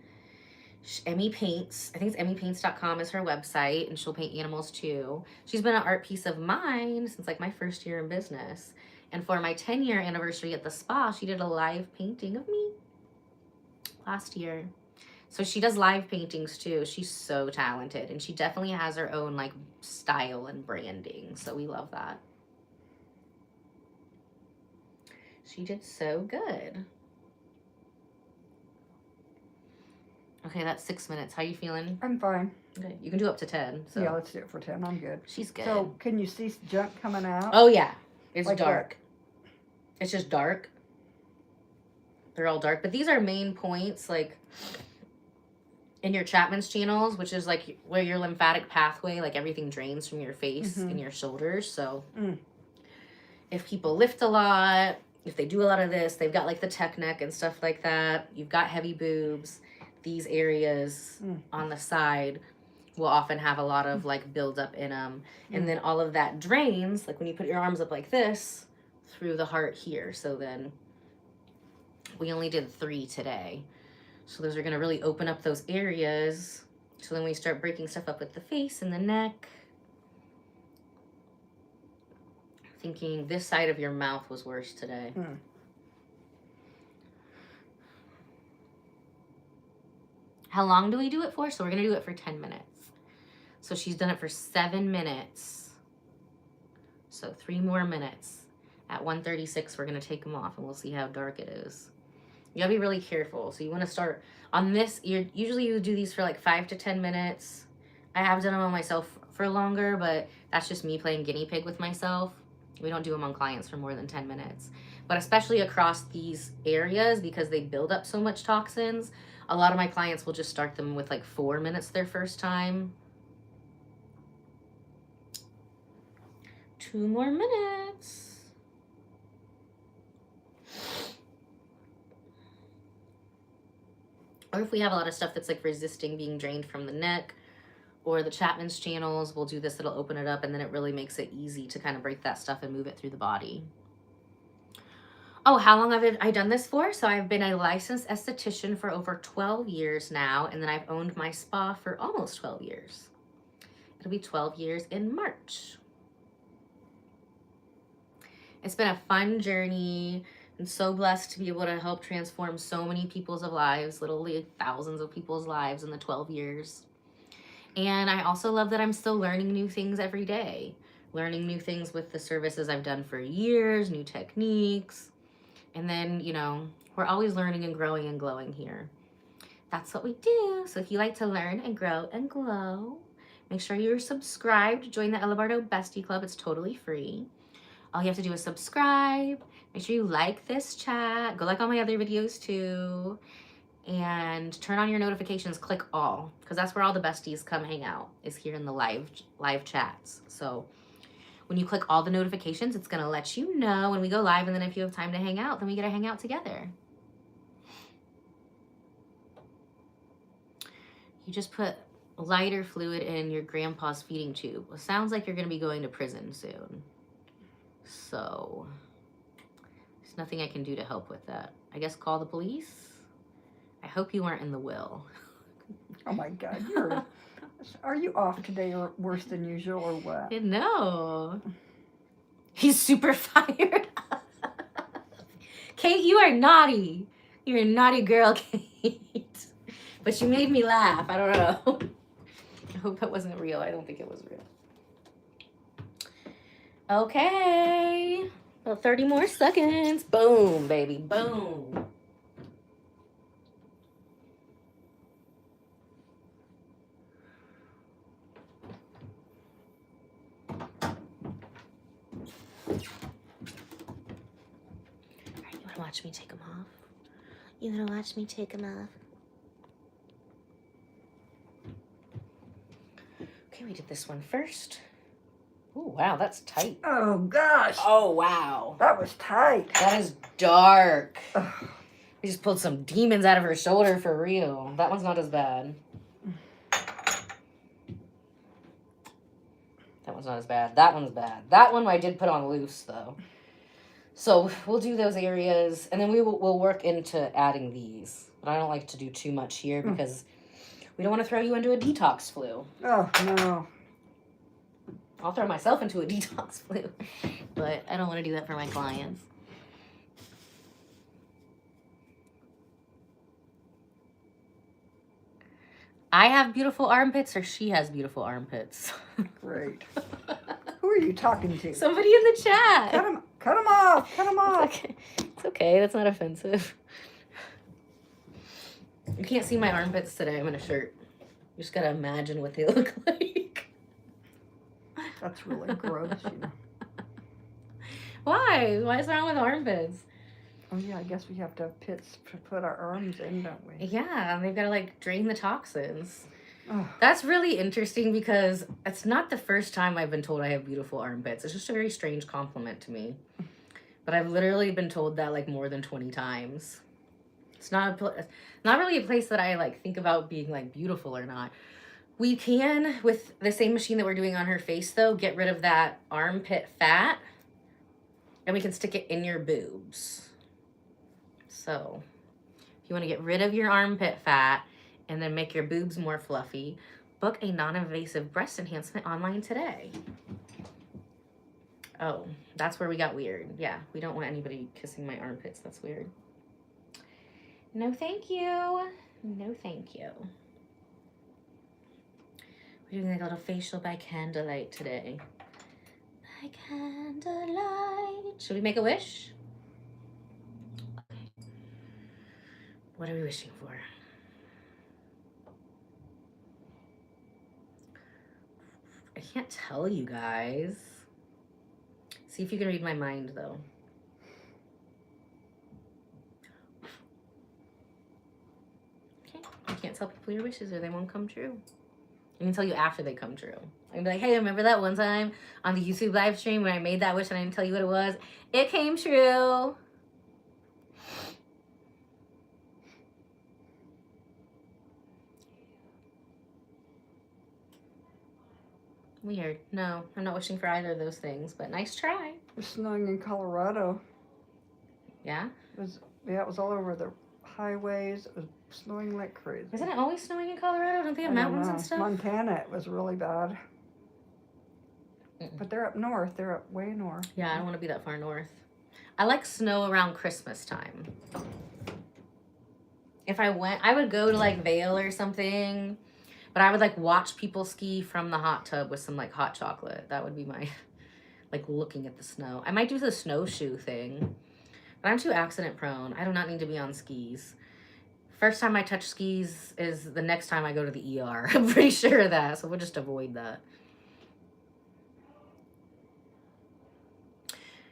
paints. I think it's emmypaints.com is her website, and she'll paint animals too. She's been an art piece of mine since like my first year in business. And for my 10-year anniversary at the spa, she did a live painting of me last year. So she does live paintings too. She's so talented, and she definitely has her own like style and branding. So we love that. She did so good. Okay, that's 6 minutes. How you feeling? I'm fine. Okay, you can do up to 10. So. Yeah, let's do it for 10. I'm good. She's good. So, can you see junk coming out? Oh, yeah. It's like dark. It's just dark. They're all dark. But these are main points, like, in your Chapman's channels, which is, like, where your lymphatic pathway, like, everything drains from your face and your shoulders. So, if people lift a lot, if they do a lot of this, they've got, like, the tech neck and stuff like that. You've got heavy boobs. These areas on the side will often have a lot of like buildup in them. And then all of that drains, like when you put your arms up like this, through the heart here. So then we only did 3 today. So those are going to really open up those areas. So then we start breaking stuff up with the face and the neck. Thinking this side of your mouth was worse today. How long do we do it for? So we're going to do it for 10 minutes. So she's done it for 7 minutes. So 3 more minutes. At 1:36, we're going to take them off, and we'll see how dark it is. You got to be really careful. So you want to start on this. Usually you do these for like 5 to 10 minutes. I have done them on myself for longer, but that's just me playing guinea pig with myself. We don't do them on clients for more than 10 minutes. But especially across these areas, because they build up so much toxins, a lot of my clients will just start them with like 4 minutes their first time. 2 more minutes. Or if we have a lot of stuff that's like resisting being drained from the neck or the Chapman's channels, we'll do this. It'll open it up, and then it really makes it easy to kind of break that stuff and move it through the body. Oh, how long have I done this for? So I've been a licensed esthetician for over 12 years now, and then I've owned my spa for almost 12 years. It'll be 12 years in March. It's been a fun journey. I'm so blessed to be able to help transform so many people's lives, literally thousands of people's lives in the 12 years. And I also love that I'm still learning new things every day. Learning new things with the services I've done for years, new techniques. And then, you know, we're always learning and growing and glowing here. That's what we do. So if you like to learn and grow and glow, make sure you're subscribed. Join the Ella Bardo Bestie Club. It's totally free. All you have to do is subscribe. Make sure you like this chat. Go like all my other videos too. And turn on your notifications. Click all, because that's where all the besties come hang out, is here in the live chats. So when you click all the notifications, it's going to let you know when we go live. And then if you have time to hang out, then we get to hang out together. You just put lighter fluid in your grandpa's feeding tube. Well, sounds like you're going to be going to prison soon. So there's nothing I can do to help with that. I guess call the police. I hope you weren't in the will. Oh my God, are you off today or worse than usual or what? No. He's super fired up. Kate, you are naughty. You're a naughty girl, Kate. But you made me laugh. I don't know. I hope that wasn't real. I don't think it was real. Okay. Well, 30 more seconds. Boom, baby. Boom. Watch me take them off. You gonna watch me take them off? Okay, we did this one first. Oh, wow, that's tight. Oh, gosh. Oh, wow. That was tight. That is dark. Ugh. We just pulled some demons out of her shoulder for real. That one's not as bad. That one's not as bad. That one's bad. That one I did put on loose, though. So we'll do those areas, and then we'll work into adding these. But I don't like to do too much here because we don't want to throw you into a detox flu. Oh, no. I'll throw myself into a detox flu, but I don't want to do that for my clients. I have beautiful armpits, or she has beautiful armpits. Great. Who are you talking to? Somebody in the chat. Cut them off. Cut them off. It's okay. It's okay. That's not offensive. You can't see my armpits today. I'm in a shirt. You just gotta imagine what they look like. That's really gross, you know. Why? Why is that wrong with armpits? Oh, yeah, I guess we have to have pits to put our arms in, don't we? Yeah, and they've got to, like, drain the toxins. Oh. That's really interesting because it's not the first time I've been told I have beautiful armpits. It's just a very strange compliment to me. But I've literally been told that, like, more than 20 times. It's not really a place that I, like, think about being, like, beautiful or not. We can, with the same machine that we're doing on her face, though, get rid of that armpit fat. And we can stick it in your boobs. So, if you want to get rid of your armpit fat and then make your boobs more fluffy, book a non-invasive breast enhancement online today. Oh, that's where we got weird. Yeah, we don't want anybody kissing my armpits. That's weird. No, thank you. No, thank you. We're doing like a little facial by candlelight today. By candlelight. Should we make a wish? What are we wishing for? I can't tell you guys. See if you can read my mind, though. Okay. You can't tell people your wishes or they won't come true. I can tell you after they come true. I can be like, hey, remember that one time on the YouTube live stream when I made that wish and I didn't tell you what it was? It came true. Weird. No, I'm not wishing for either of those things, but nice try. It was snowing in Colorado. Yeah? It was all over the highways. It was snowing like crazy. Isn't it always snowing in Colorado? Don't they have mountains and stuff? Montana, it was really bad. But they're up north. They're up way north. Yeah, I don't want to be that far north. I like snow around Christmas time. If I went, I would go to like Vail or something, but I would like watch people ski from the hot tub with some like hot chocolate. That would be my, like, looking at the snow. I might do the snowshoe thing, but I'm too accident prone. I do not need to be on skis. First time I touch skis is the next time I go to the ER. I'm pretty sure of that, so we'll just avoid that.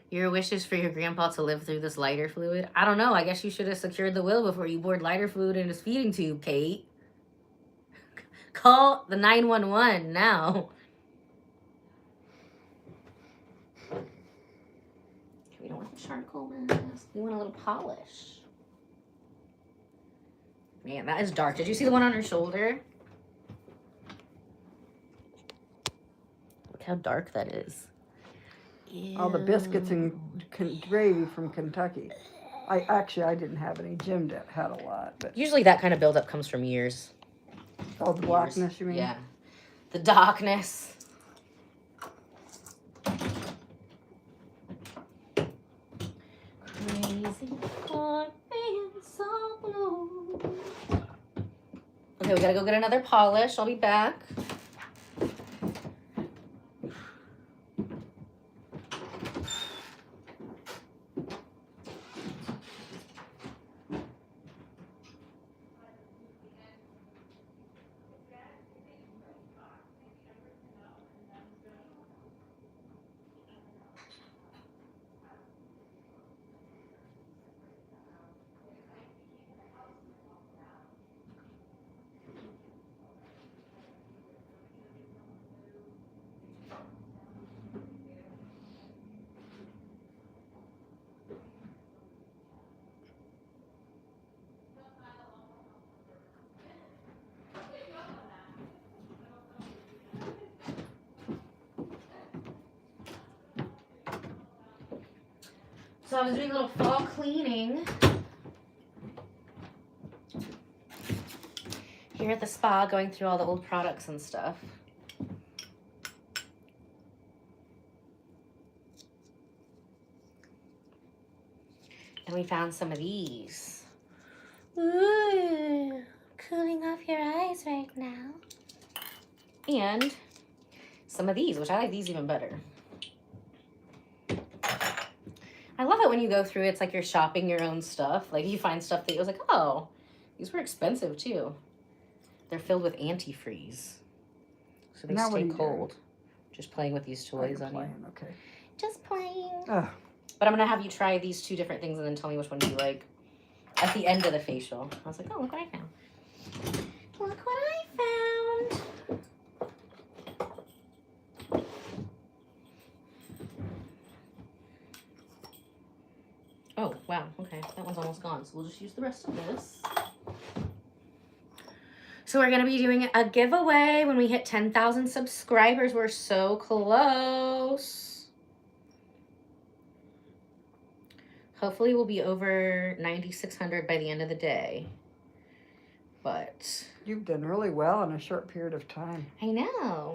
Your wish is for your grandpa to live through this lighter fluid? I don't know. I guess you should have secured the will before you poured lighter fluid in his feeding tube, Kate. Call the 911 now. We don't want the charcoal mask. We want a little polish. Man, that is dark. Did you see the one on her shoulder? Look how dark that is. All the biscuits and gravy from Kentucky. I didn't have any. Jim had a lot, but Usually that kind of buildup comes from years. oh, the blackness, you mean? Yeah. The darkness. Crazy for being so blue. Okay, we gotta go get another polish. I'll be back. So I was doing a little fall cleaning here at the spa, going through all the old products and stuff. And we found some of these. Ooh, cooling off your eyes right now. And some of these, which I like these even better. I love it when you go through, it's like you're shopping your own stuff. Like you find stuff that you was like, oh, these were expensive too. They're filled with antifreeze. So they stay cold. Just playing with these toys on you. Okay. Just playing. Ugh. But I'm going to have you try these two different things and then tell me which one you like at the end of the facial. I was like, oh, look what I found. Look what I found. Oh, wow. Okay. That one's almost gone. So we'll just use the rest of this. So we're going to be doing a giveaway when we hit 10,000 subscribers. We're so close. Hopefully we'll be over 9,600 by the end of the day. But You've done really well in a short period of time. I know.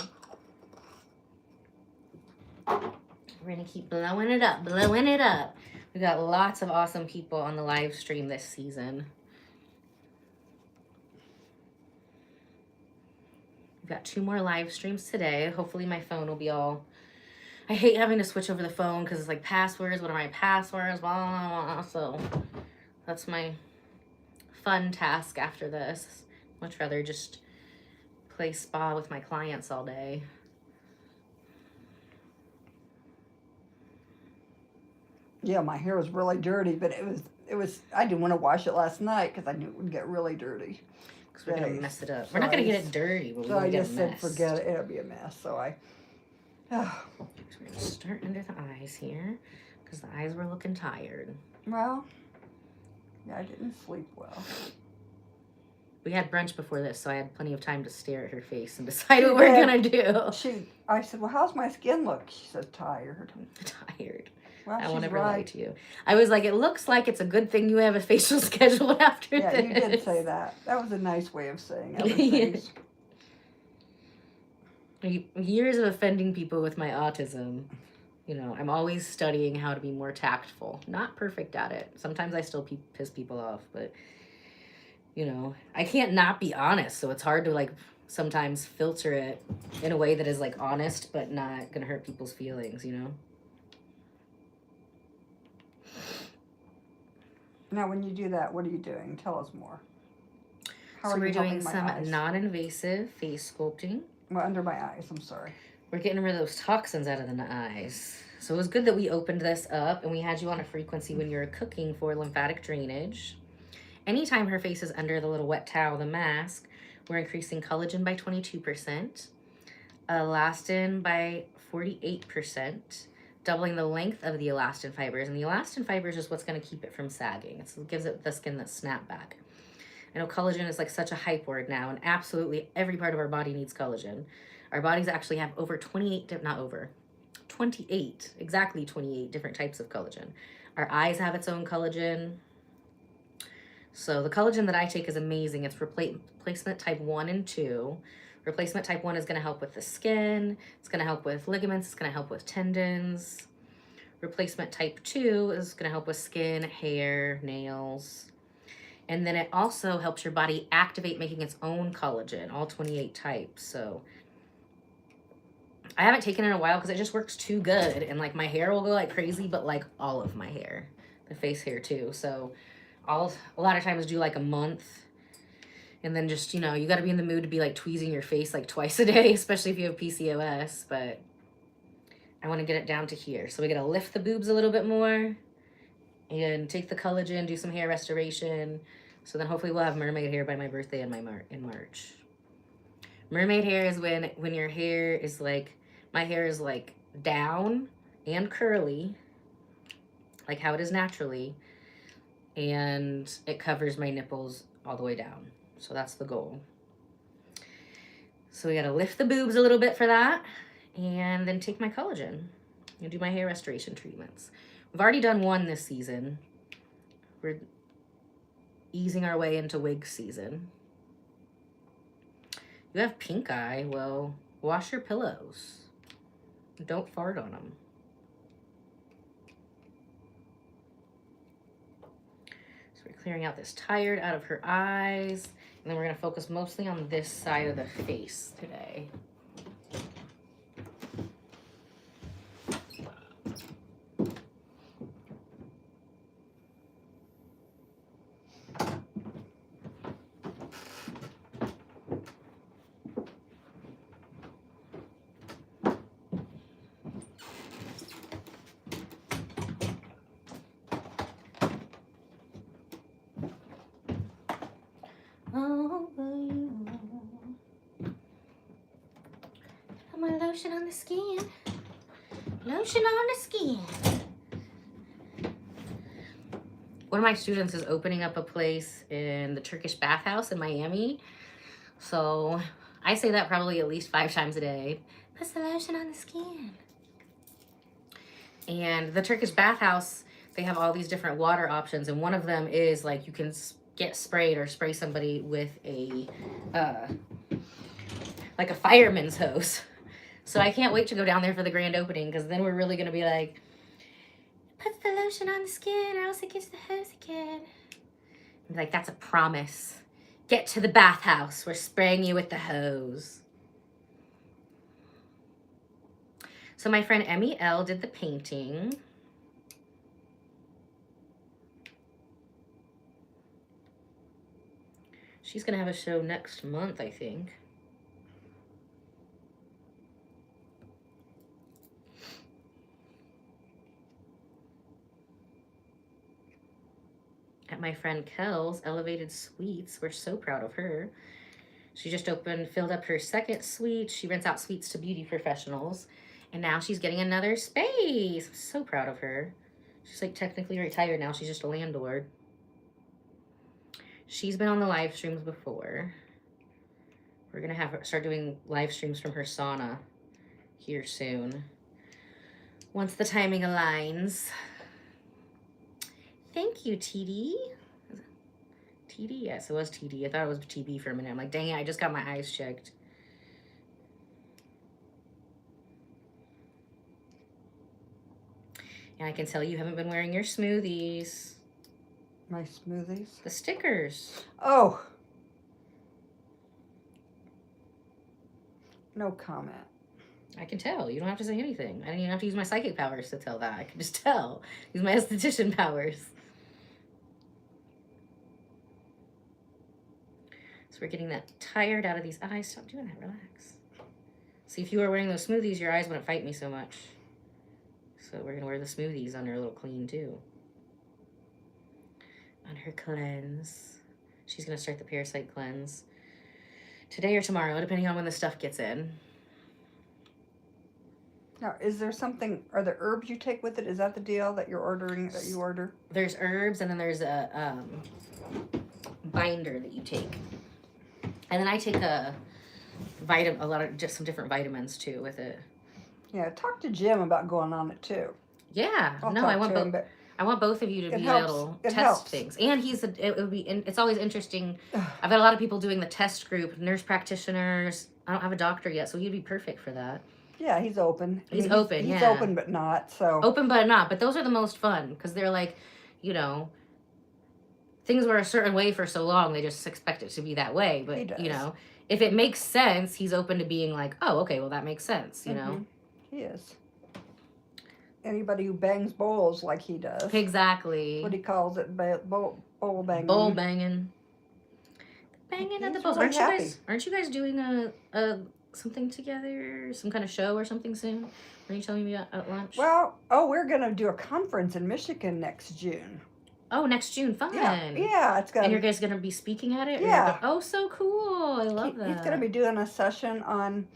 We're going to keep blowing it up, blowing it up. We got lots of awesome people on the live stream this season. We've got 2 more live streams today. Hopefully my phone will be all... I hate having to switch over the phone because it's like passwords. What are my passwords? Blah, blah, blah. So that's my fun task after this. Much rather just play spa with my clients all day. Yeah, my hair was really dirty, but it was. I didn't want to wash it last night because I knew it would get really dirty. Because we're going to mess it up. We're not going to get it dirty, but we're going to get it messed. So I just said, forget it. It'll be a mess. So I... So we're going to start under the eyes here because the eyes were looking tired. Well, yeah, I didn't sleep well. We had brunch before this, so I had plenty of time to stare at her face and decide what we're going to do. I said, well, how's my skin look? She said, tired. Tired. Well, I won't ever lie to you. I was like, it looks like it's a good thing you have a facial schedule after this. Yeah, you did say that. That was a nice way of saying other things. years of offending people with my autism. You know, I'm always studying how to be more tactful. Not perfect at it. Sometimes I still piss people off, but, you know, I can't not be honest. So it's hard to, like, sometimes filter it in a way that is, like, honest, but not going to hurt people's feelings, you know? Now, when you do that, what are you doing? Tell us more. How So are we're you doing helping my some eyes? non-invasive face sculpting. Well, under my eyes, I'm sorry. We're getting rid of those toxins out of the eyes. So it was good that we opened this up and we had you on a frequency when you were cooking for lymphatic drainage. Anytime her face is under the little wet towel, the mask, we're increasing collagen by 22%, elastin by 48%, doubling the length of the elastin fibers. And the elastin fibers is what's going to keep it from sagging. It gives it the skin that snap back. I know collagen is like such a hype word now, and absolutely every part of our body needs collagen. Our bodies actually have over 28, exactly 28 different types of collagen. Our eyes have its own collagen. So the collagen that I take is amazing. It's replacement type 1 and 2. Replacement type 1 is going to help with the skin. It's going to help with ligaments. It's going to help with tendons. Replacement type 2 is going to help with skin, hair, nails. And then it also helps your body activate making its own collagen, all 28 types. So I haven't taken it in a while because it just works too good. And like my hair will go like crazy, but like all of my hair, the face hair too. So I'll a lot of times do like a month. And then just, you know, you got to be in the mood to be like tweezing your face like twice a day, especially if you have PCOS. But I want to get it down to here. So we got to lift the boobs a little bit more and take the collagen, do some hair restoration. So then hopefully we'll have mermaid hair by my birthday in March. Mermaid hair is when your hair is like, my hair is like down and curly, like how it is naturally, and it covers my nipples all the way down. So that's the goal. So we gotta lift the boobs a little bit for that, and then take my collagen and do my hair restoration treatments. We've already done one this season. We're easing our way into wig season. You have pink eye, well, wash your pillows. Don't fart on them. So we're clearing out this tired out of her eyes. And then we're going to focus mostly on this side of the face today. Put my lotion on the skin. Lotion on the skin. One of my students is opening up a place in the Turkish bathhouse in Miami. So I say that probably at least 5 times a day. Put the lotion on the skin. And the Turkish bathhouse, they have all these different water options. And one of them is like you can get sprayed or spray somebody with a like a fireman's hose. So I can't wait to go down there for the grand opening, because then we're really going to be like, put the lotion on the skin or else it gets the hose again. I'm like, that's a promise. Get to the bathhouse. We're spraying you with the hose. So my friend Emmy L did the painting. She's going to have a show next month, I think. At my friend Kel's Elevated Suites. We're so proud of her. She just filled up her second suite. She rents out suites to beauty professionals. And now she's getting another space. I'm so proud of her. She's like technically retired now. She's just a landlord. She's been on the live streams before. We're going to have her start doing live streams from her sauna here soon, once the timing aligns. Thank you, TD. TD? Yes, it was TD. I thought it was TB for a minute. I'm like, dang it, I just got my eyes checked. And I can tell you haven't been wearing your smoothies. My smoothies? The stickers. Oh. No comment. I can tell. You don't have to say anything. I didn't even have to use my psychic powers to tell that. I can just tell. Use my esthetician powers. So we're getting that tired out of these eyes. Stop doing that. Relax. See, if you were wearing those smoothies, your eyes wouldn't fight me so much. So we're going to wear the smoothies on her little clean, too. On her cleanse. She's going to start the Parasite cleanse today or tomorrow, depending on when the stuff gets in. Now, is there something, are there herbs you take with it? Is that the deal that you're ordering, that you order? There's herbs, and then there's a binder that you take. And then I take just some different vitamins too with it. Yeah, talk to Jim about going on it too. Yeah, I want both of you to be able to test things. And it's always interesting. I've got a lot of people doing the test group, nurse practitioners. I don't have a doctor yet, so you'd be perfect for that. Yeah, he's open. He's open, He's open, but not, so. Open, but not. But those are the most fun, because they're like, you know, things were a certain way for so long, they just expect it to be that way. But, you know, if it makes sense, he's open to being like, oh, okay, well, that makes sense, you know? He is. Anybody who bangs bowls like he does. Exactly. What he calls it, bowl banging. Bowl banging. Banging at the bowls. Really aren't you guys doing a something together, some kind of show or something soon? Were you telling me at lunch? Well, we're going to do a conference in Michigan next June. Oh, next June. Fun. Yeah, it's going to... And you guys going to be speaking at it? Yeah. Oh, so cool. I love that. He's going to be doing a session on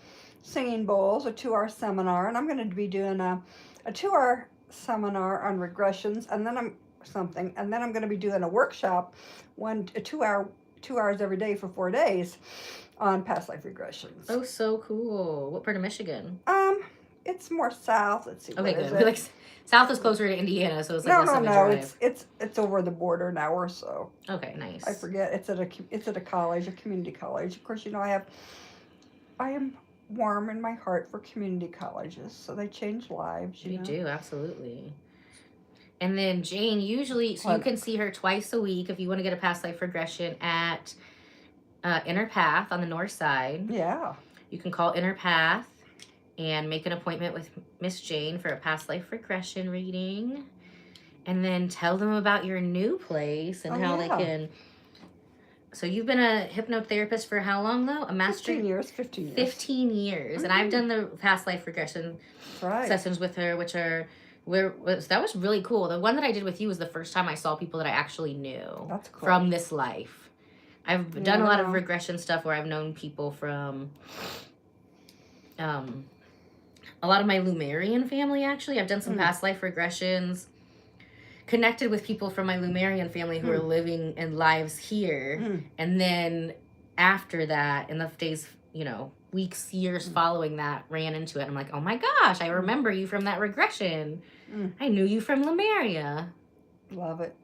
singing bowls, a 2-hour seminar, and I'm going to be doing a 2-hour seminar on regressions, and then I'm going to be doing a workshop, 2 hours every day for 4 days on past life regressions. Oh, so cool. What part of Michigan? It's more south. Let's see. Okay, good. Like, south is closer to Indiana, so it's like no. It's over the border an hour or so. Okay, nice. I forget. It's at a college, a community college. Of course, you know I am warm in my heart for community colleges, so they change lives. You know? do, absolutely. And then Jane, usually, so you can see her twice a week if you want to get a past life regression at Inner Path on the north side. Yeah. You can call Inner Path and make an appointment with Miss Jane for a past life regression reading. And then tell them about your new place and how they can... So you've been a hypnotherapist for how long, though? A master? 15 years. 15 years. Mm-hmm. And I've done the past life regression sessions with her, which are... that was really cool. The one that I did with you was the first time I saw people that I actually knew. That's cool. From this life. I've done a lot of regression stuff where I've known people from... a lot of my Lumerian family, actually. I've done some past life regressions. Connected with people from my Lumerian family who are living in lives here. And then after that, in the days, weeks, years following that, ran into it. I'm like, oh my gosh, I remember you from that regression. I knew you from Lemuria. Love it.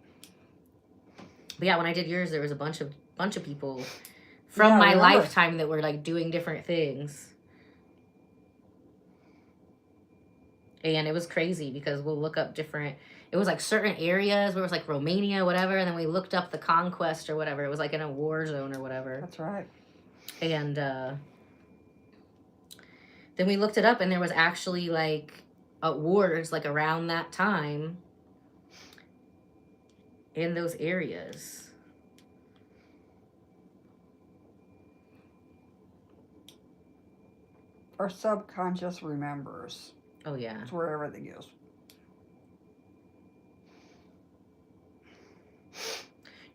But yeah, when I did yours, there was a bunch of people from my lifetime that were like doing different things. And it was crazy because we'll look up different... It was like certain areas where it was like Romania, whatever, and then we looked up the conquest or whatever. It was like in a war zone or whatever. That's right. And then we looked it up, and there was actually like wars like around that time in those areas. Our subconscious remembers. Oh yeah. It's where everything is.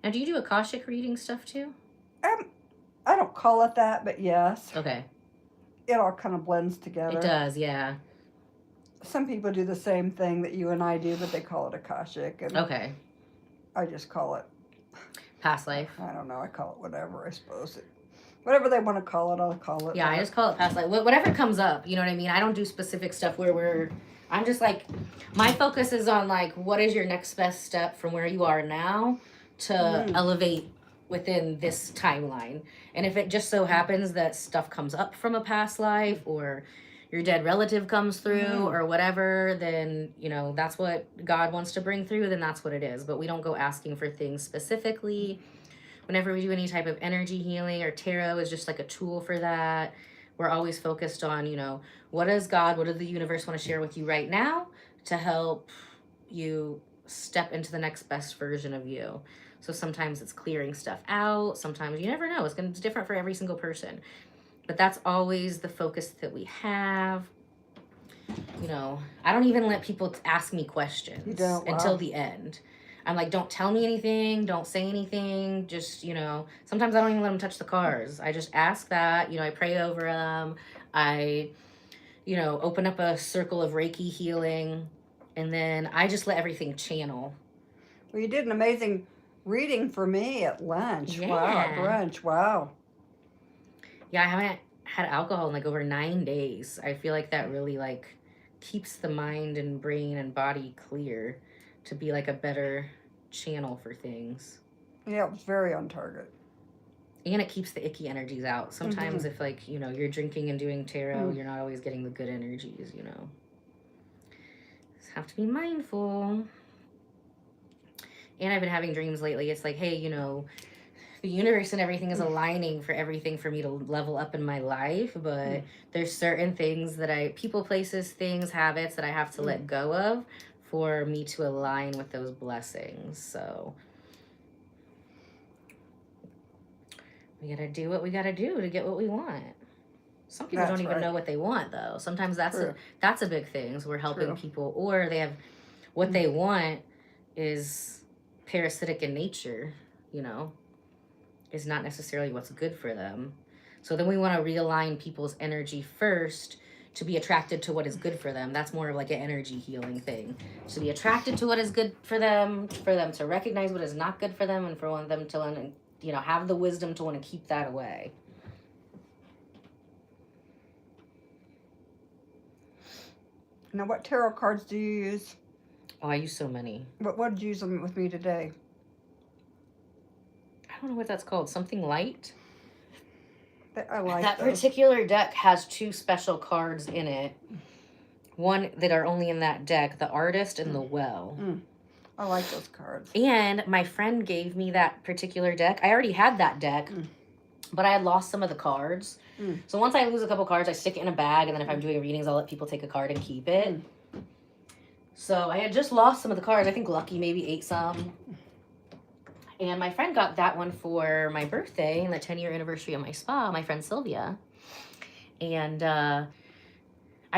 Now, do you do Akashic reading stuff too? I don't call it that, but yes. Okay. It all kind of blends together. It does, yeah. Some people do the same thing that you and I do, but they call it Akashic. And okay. I just call it... Past life. I don't know. I call it whatever, I suppose. Whatever they want to call it, I'll call it. Yeah, I just call it past life. Whatever comes up, you know what I mean? I don't do specific stuff where I'm just like... My focus is on like, what is your next best step from where you are now to elevate within this timeline. And if it just so happens that stuff comes up from a past life, or your dead relative comes through or whatever, then, you know, that's what God wants to bring through, then that's what it is. But we don't go asking for things specifically. Whenever we do any type of energy healing, or tarot is just like a tool for that, we're always focused on, you know, what does God, what does the universe want to share with you right now to help you step into the next best version of you. So sometimes it's clearing stuff out. Sometimes you never know. It's different for every single person. But that's always the focus that we have. You know, I don't even let people ask me questions until the end. I'm like, don't tell me anything. Don't say anything. Just, you know, sometimes I don't even let them touch the cards. I just ask that, you know, I pray over them. I, you know, open up a circle of Reiki healing, and then I just let everything channel. Well, you did an amazing reading for me at lunch. Yeah. Wow, at brunch. Wow. Yeah, I haven't had alcohol in like over 9 days. I feel like that really like keeps the mind and brain and body clear to be like a better channel for things. Yeah, it was very on target. And it keeps the icky energies out. Sometimes if like, you know, you're drinking and doing tarot, you're not always getting the good energies, you know. Just have to be mindful. And I've been having dreams lately. It's like, hey, you know, the universe and everything is aligning for everything for me to level up in my life, but there's certain things that people, places, things, habits that I have to let go of for me to align with those blessings. So we gotta do what we gotta do to get what we want. Some people don't even know what they want, though. Sometimes that's a big thing. So we're helping people, or they have what they want is parasitic in nature, you know, is not necessarily what's good for them. So then we want to realign people's energy first to be attracted to what is good for them. That's more of like an energy healing thing. To be attracted to what is good for them to recognize what is not good for them, and for them to, you know, have the wisdom to want to keep that away. Now, what tarot cards do you use? Oh, I use so many. What did you use them with me today? I don't know what that's called. Something light? I like that those. particular deck has 2 special cards in it. One that are only in that deck, the Artist and the Well. I like those cards. And my friend gave me that particular deck. I already had that deck, but I had lost some of the cards. So once I lose a couple cards, I stick it in a bag, and then if I'm doing readings, I'll let people take a card and keep it. So I had just lost some of the cards. I think Lucky maybe ate some. And my friend got that one for my birthday and the 10-year anniversary of my spa, my friend Sylvia. And I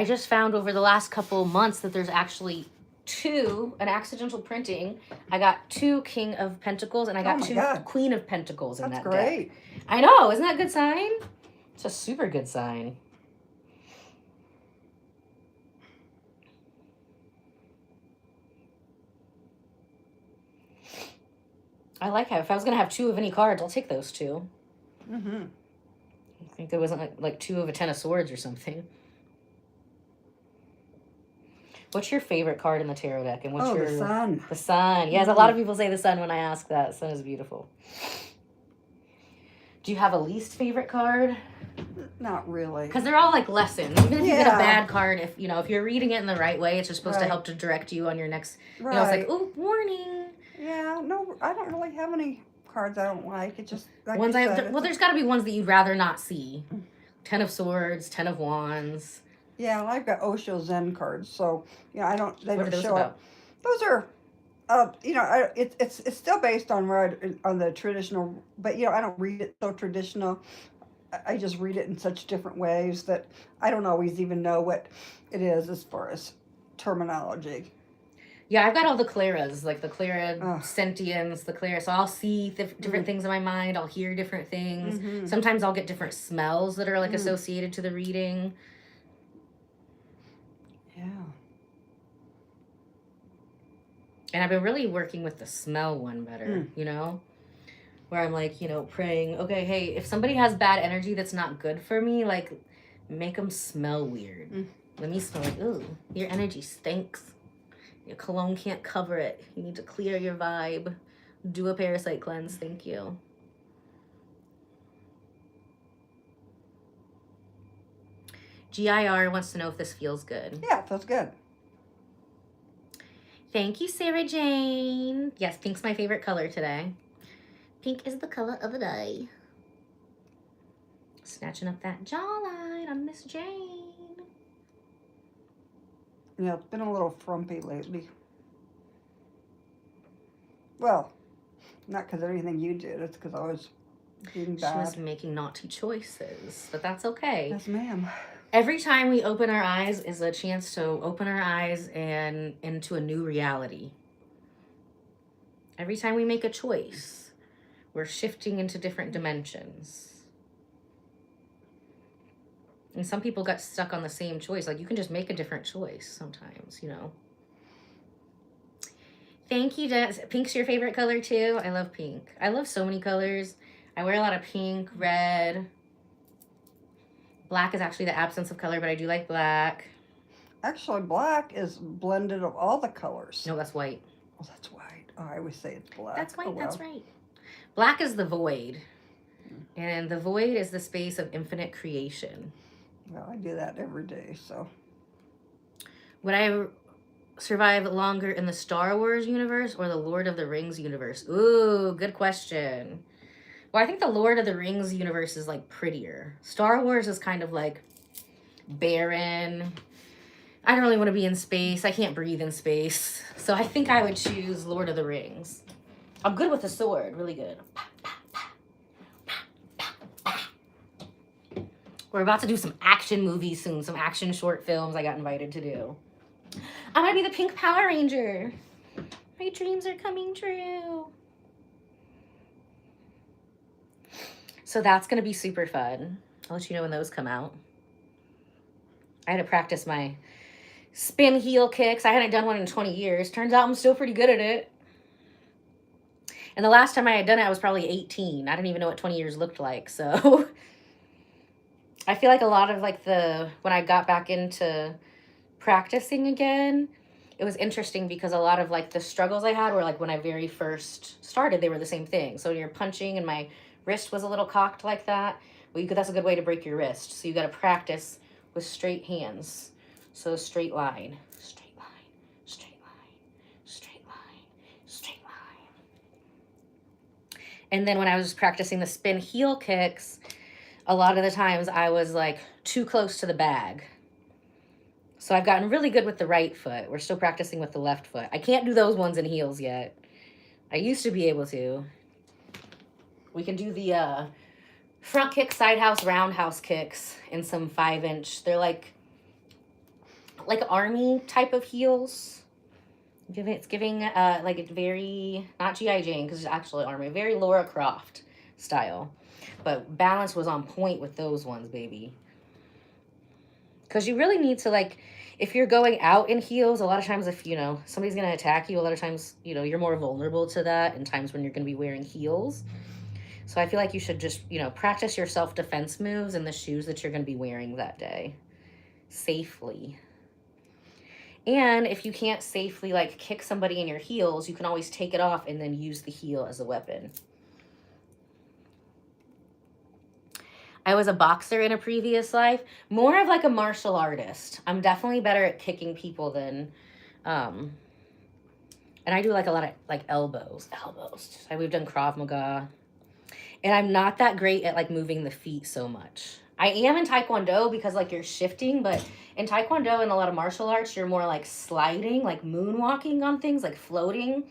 just found over the last couple months that there's actually 2, an accidental printing. I got 2 King of Pentacles, and I got 2 Queen of Pentacles in that deck. That's great. I know. Isn't that a good sign? It's a super good sign. I like how if I was going to have 2 of any cards, I'll take those 2. I think there wasn't like 2 of a 10 of Swords or something. What's your favorite card in the tarot deck? And what's your the Sun. The Sun. Yes, a lot of people say the Sun when I ask that. The Sun is beautiful. Do you have a least favorite card? Not really. Because they're all like lessons. Even if you get a bad card, if you're reading it in the right way, it's just supposed to help to direct you on your next. You know, it's like, oh, warning. Yeah, no, I don't really have any cards I don't like. It's just like ones there's got to be ones that you'd rather not see. 10 of Swords, 10 of Wands. Yeah, well, I've got Osho Zen cards, so they don't show about? up. Those are, it's still based on on the traditional, but I don't read it so traditional. I just read it in such different ways that I don't always even know what it is as far as terminology. Yeah, I've got all the claras, like the clara sentience, the clara. So I'll see different things in my mind. I'll hear different things. Sometimes I'll get different smells that are like associated to the reading. Yeah. And I've been really working with the smell one better, where I'm like, praying, okay, hey, if somebody has bad energy that's not good for me, like, make them smell weird. Let me smell like, ooh, your energy stinks. Your cologne can't cover it. You need to clear your vibe. Do a parasite cleanse. Thank you. GIR wants to know if this feels good. Yeah, it feels good. Thank you, Sarah Jane. Yes, pink's my favorite color today. Pink is the color of the day. Snatching up that jawline on Miss Jane. Yeah, it's been a little frumpy lately. Well, not because of anything you did. It's because I was being She bad. was making naughty choices, but that's okay. Yes, ma'am. Every time we open our eyes is a chance to open our eyes and into a new reality. Every time we make a choice, we're shifting into different dimensions. And some people got stuck on the same choice. Like, you can just make a different choice sometimes, you know. Thank you, Jess. Pink's your favorite color too? I love pink. I love so many colors. I wear a lot of pink, red. Black is actually the absence of color, but I do like black. Actually, black is blended of all the colors. No, that's white. Oh, that's white. Oh, I always say it's black. That's white, Oh, well. that's right. Black is the void. And the void is the space of infinite creation. Well, I do that every day, so. Would I survive longer in the Star Wars universe or the Lord of the Rings universe? Ooh, good question. Well, I think the Lord of the Rings universe is like prettier. Star Wars is kind of like barren. I don't really want to be in space. I can't breathe in space. So I think I would choose Lord of the Rings. I'm good with the sword, really good. We're about to do some action movies soon, some action short films I got invited to do. I'm gonna be the pink Power Ranger. My dreams are coming true. So that's gonna be super fun. I'll let you know when those come out. I had to practice my spin heel kicks. I hadn't done one in 20 years. Turns out I'm still pretty good at it. And the last time I had done it, I was probably 18. I didn't even know what 20 years looked like, so... I feel like a lot of like when I got back into practicing again, it was interesting because a lot of like the struggles I had were like when I very first started, they were the same thing. So you're punching and my wrist was a little cocked like that. Well, that's a good way to break your wrist. So you got to practice with straight hands. So straight line, straight line, straight line, straight line, straight line. And then when I was practicing the spin heel kicks, a lot of the times I was like too close to the bag. So I've gotten really good with the right foot. We're still practicing with the left foot. I can't do those ones in heels yet. I used to be able to. We can do the front kick, side house, roundhouse kicks in some 5-inch. They're like army type of heels. It's giving like a very, not G.I. Jane because it's actually army, very Laura Croft style. But balance was on point with those ones, baby. Because you really need to, like, if you're going out in heels, a lot of times if, you know, somebody's going to attack you, a lot of times, you know, you're more vulnerable to that in times when you're going to be wearing heels. So I feel like you should just, you know, practice your self-defense moves in the shoes that you're going to be wearing that day. Safely. And if you can't safely, like, kick somebody in your heels, you can always take it off and then use the heel as a weapon. I was a boxer in a previous life, more of like a martial artist. I'm definitely better at kicking people than, and I do like a lot of like elbows. We've done Krav Maga, and I'm not that great at like moving the feet so much. I am in Taekwondo because like you're shifting, but in Taekwondo and a lot of martial arts, you're more like sliding, like moonwalking on things, like floating,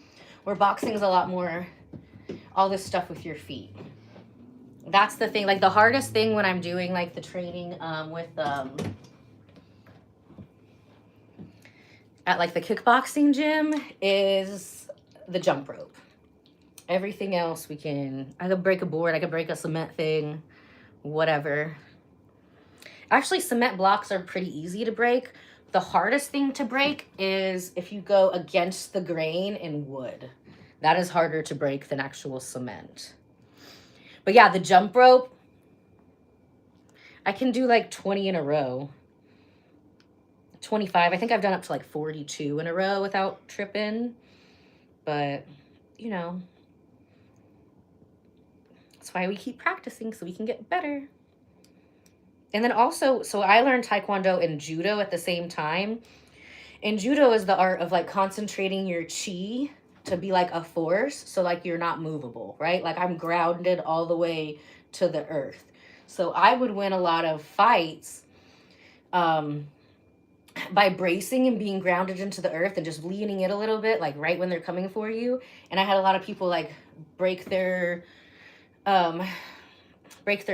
where boxing is a lot more all this stuff with your feet. That's the thing, like the hardest thing when I'm doing like the training with at like the kickboxing gym is the jump rope. Everything else I could break a board, I could break a cement thing, whatever. Actually, cement blocks are pretty easy to break. The hardest thing to break is if you go against the grain in wood. That is harder to break than actual cement. But yeah, the jump rope, I can do like 20 in a row. 25. I think I've done up to like 42 in a row without tripping. But, you know, that's why we keep practicing so we can get better. And then also, so I learned Taekwondo and Judo at the same time. And Judo is the art of like concentrating your chi to be like a force. So like you're not movable, right? Like I'm grounded all the way to the earth. So I would win a lot of fights by bracing and being grounded into the earth and just leaning it a little bit, like right when they're coming for you. And I had a lot of people like break their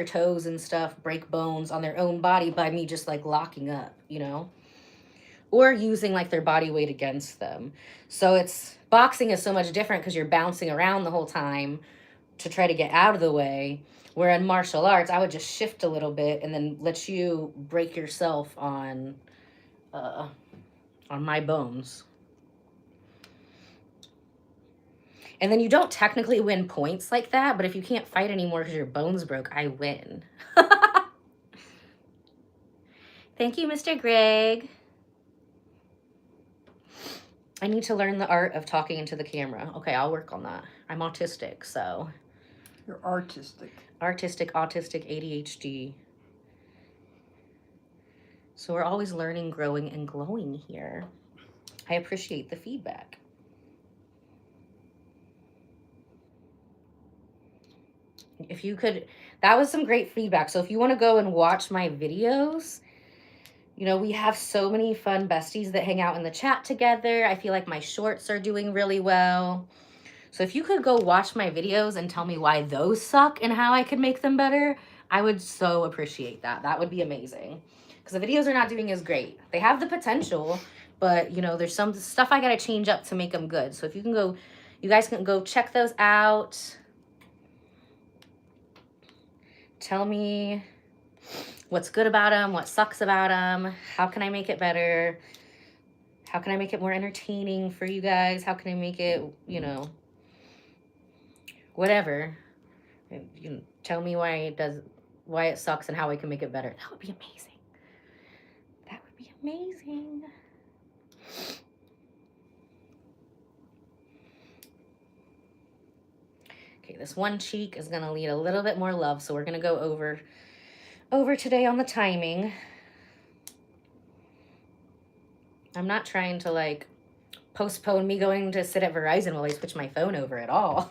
toes and stuff, break bones on their own body by me just like locking up, you know, or using like their body weight against them. So it's boxing is so much different because you're bouncing around the whole time to try to get out of the way. Where in martial arts, I would just shift a little bit and then let you break yourself on my bones. And then you don't technically win points like that, but if you can't fight anymore because your bones broke, I win. Thank you, Mr. Greg. I need to learn the art of talking into the camera. Okay, I'll work on that. I'm autistic, so. You're artistic. Autistic, ADHD. So we're always learning, growing, and glowing here. I appreciate the feedback. If you could, that was some great feedback. So if you want to go and watch my videos, you know, we have so many fun besties that hang out in the chat together. I feel like my shorts are doing really well. So if you could go watch my videos and tell me why those suck and how I could make them better, I would so appreciate that. That would be amazing. Because the videos are not doing as great. They have the potential, but you know, there's some stuff I got to change up to make them good. So if you can go, you guys can go check those out. Tell me what's good about them, what sucks about them, how can I make it better, how can I make it more entertaining for you guys, how can I make it, you know, whatever. You can tell me why it sucks and how I can make it better. That would be amazing. That would be amazing. Okay, this one cheek is gonna need a little bit more love, so we're gonna go over today on the timing. I'm not trying to like postpone me going to sit at Verizon while I switch my phone over at all.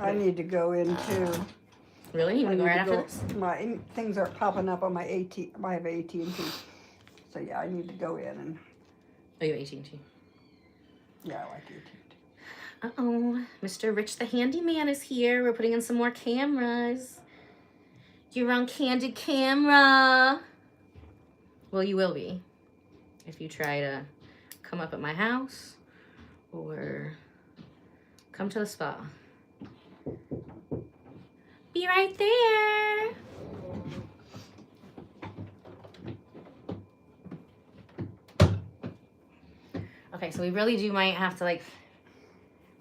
I need to go in too. Really? You want to go right after this? My things aren't popping up on my I have AT&T. So yeah, I need to go in and. Oh, you have AT&T? Yeah, I like AT&T. Uh-oh, Mr. Rich the handyman is here. We're putting in some more cameras. You're on candid camera. Well, you will be if you try to come up at my house or come to the spa. Be right there. Okay, so we really might have to like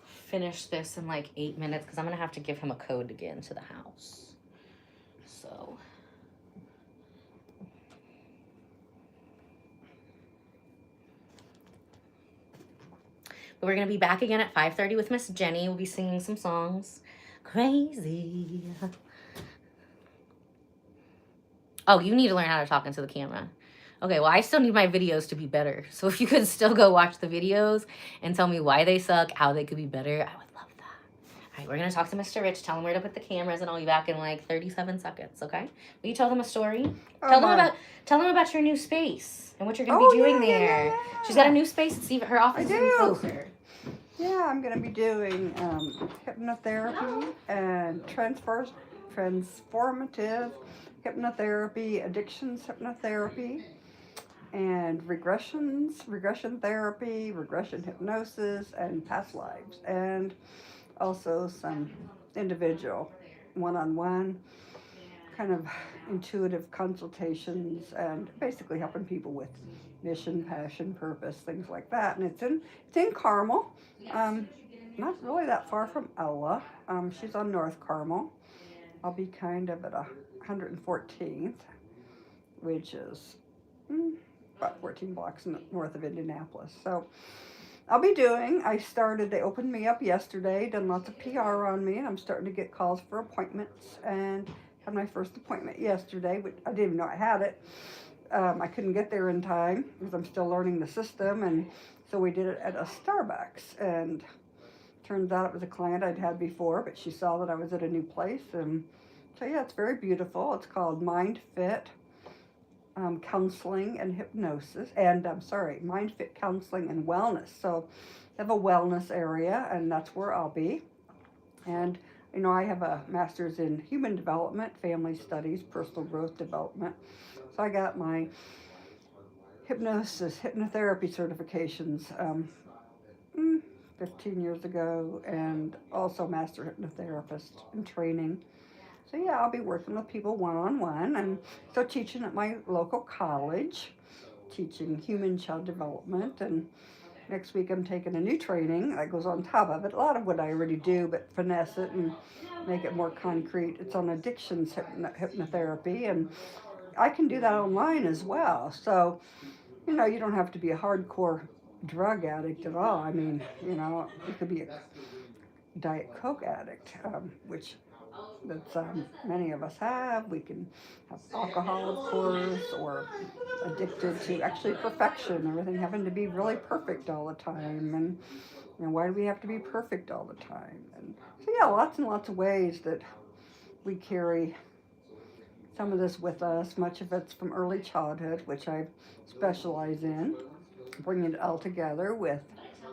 finish this in like 8 minutes because I'm gonna have to give him a code to get into the house. So but we're gonna be back again at 5:30 with Miss Jenny. We'll be singing some songs. Crazy. Oh, you need to learn how to talk into the camera. Okay, well, I still need my videos to be better. So if you could still go watch the videos and tell me why they suck, how they could be better, I would love that. All right, we're going to talk to Mr. Rich, tell him where to put the cameras, and I'll be back in like 37 seconds, okay? Will you tell them a story? Tell them about your new space and what you're going to be doing there. Yeah. She's got a new space. See, her office is going to be closer. Yeah, I'm going to be doing hypnotherapy and transformative hypnotherapy, addictions hypnotherapy, and regression therapy, regression hypnosis, and past lives, and also some individual one-on-one kind of intuitive consultations, and basically helping people with mission, passion, purpose, things like that. And it's in Carmel, not really that far from Ella. She's on North Carmel. I'll be kind of at 114th, which is about 14 blocks north of Indianapolis. So I'll be they opened me up yesterday, done lots of PR on me, and I'm starting to get calls for appointments and had my first appointment yesterday, but I didn't even know I had it. I couldn't get there in time because I'm still learning the system, and so we did it at a Starbucks, and turns out it was a client I'd had before, but she saw that I was at a new place, and so yeah, it's very beautiful. It's called Mind Fit Counseling and Hypnosis, and Mind Fit Counseling and Wellness. So they have a wellness area, and that's where I'll be. And you know, I have a master's in human development, family studies, personal growth development. So I got my hypnotherapy certifications 15 years ago, and also master hypnotherapist in training. So yeah, I'll be working with people one-on-one, and so teaching at my local college, teaching human child development, and next week I'm taking a new training that goes on top of it. A lot of what I already do, but finesse it and make it more concrete. It's on addictions hypnotherapy, and I can do that online as well. So, you know, you don't have to be a hardcore drug addict at all. I mean, you know, you could be a Diet Coke addict, which that's many of us have. We can have alcohol, of course, or addicted to actually perfection, everything having to be really perfect all the time. And you know, why do we have to be perfect all the time? And so yeah, lots and lots of ways that we carry some of this with us. Much of it's from early childhood, which I specialize in, bringing it all together with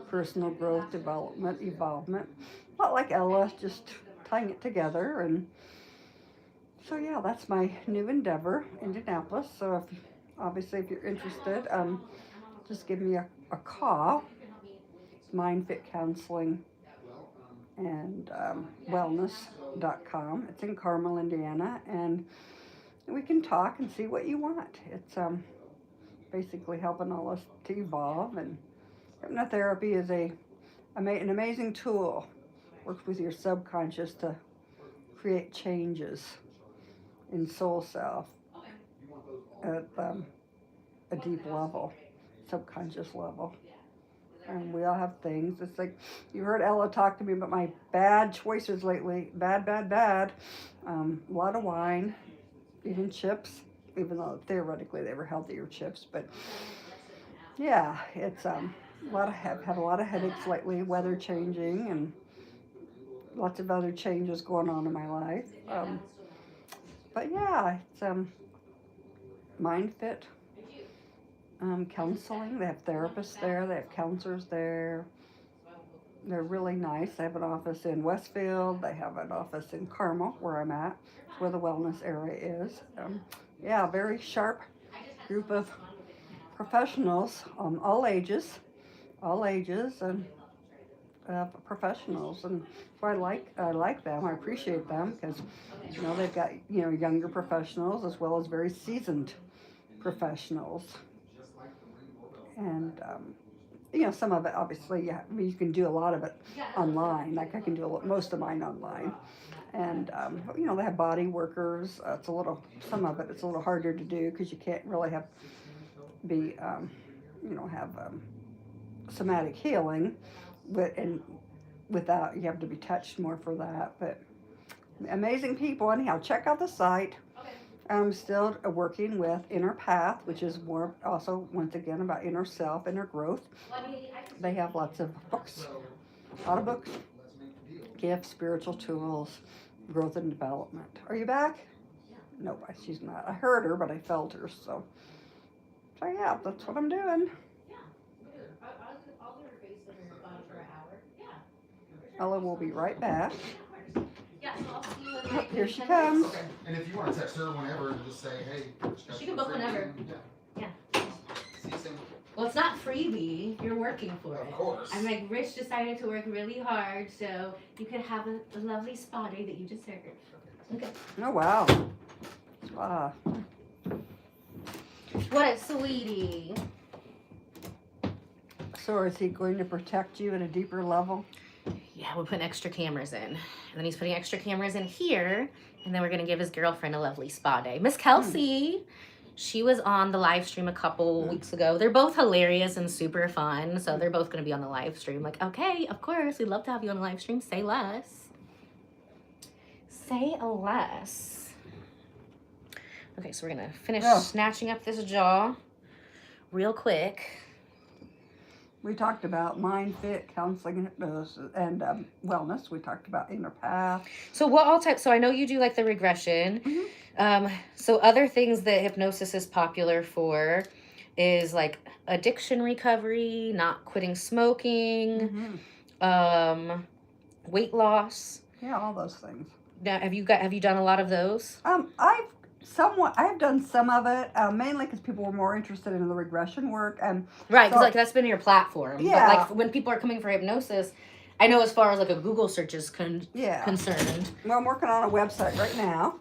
personal growth, development, evolvement. A lot like Ella, just tying it together. And so yeah, that's my new endeavor, Indianapolis. So if you're interested, just give me a call. It's Mind Fit Counseling and wellness.com. It's in Carmel, Indiana, and we can talk and see what you want. It's basically helping all us to evolve, and hypnotherapy is an amazing tool. Works with your subconscious to create changes in soul self at a deep level, subconscious level. And we all have things. It's like you heard Ella talk to me about my bad choices lately. Bad. A lot of wine, even chips, even though theoretically they were healthier chips. But yeah, it's have had a lot of headaches lately, weather changing, and lots of other changes going on in my life. But yeah, it's Mind Fit Counseling. They have therapists there. They have counselors there. They're really nice. They have an office in Westfield. They have an office in Carmel, where I'm at, where the wellness area is. Yeah, very sharp group of professionals, all ages, and professionals, and so I like them. I appreciate them because you know they've got younger professionals as well as very seasoned professionals, and some of it obviously you can do a lot of it online. Like I can do most of mine online, and they have body workers. Some of it's a little harder to do because you can't really have somatic healing. Without, you have to be touched more for that. But amazing people. Anyhow, check out the site. I'm still working with Inner Path, which is more also, once again, about inner self, inner growth. They have lots of books, a lot of books, gifts, spiritual tools, growth and development. Are you back? No, she's not. I heard her, but I felt her. So yeah, that's what I'm doing. Ella will be right back. Oh, here she comes. Okay. And if you want to text her whenever and just say, hey, she can book whenever. Yeah. See you soon. Well, it's not freebie. You're working for it. Of course. I'm like, Rich decided to work really hard, so you could have a lovely spa day that you deserve. Okay. Oh, wow. Wow. What a sweetie. So is he going to protect you at a deeper level? Yeah, we're putting extra cameras in. And then he's putting extra cameras in here. And then we're going to give his girlfriend a lovely spa day. Miss Kelsey, she was on the live stream a couple weeks ago. They're both hilarious and super fun. So they're both going to be on the live stream. Like, okay, of course, we'd love to have you on the live stream. Say less. Say less. Okay, so we're gonna finish Oh. snatching up this jaw real quick. We talked about mind, fit, counseling, and hypnosis, and wellness. We talked about inner path. So what all types? So I know you do like the regression. Mhm. So other things that hypnosis is popular for is like addiction recovery, not quitting smoking, Mhm. weight loss. Yeah, all those things. Now, have you done a lot of those? I've done some of it, mainly because people were more interested in the regression work, and Right, because so- like that's been your platform. Yeah. But like when people are coming for hypnosis, I know as far as like a Google search is yeah. concerned. Well, I'm working on a website right now,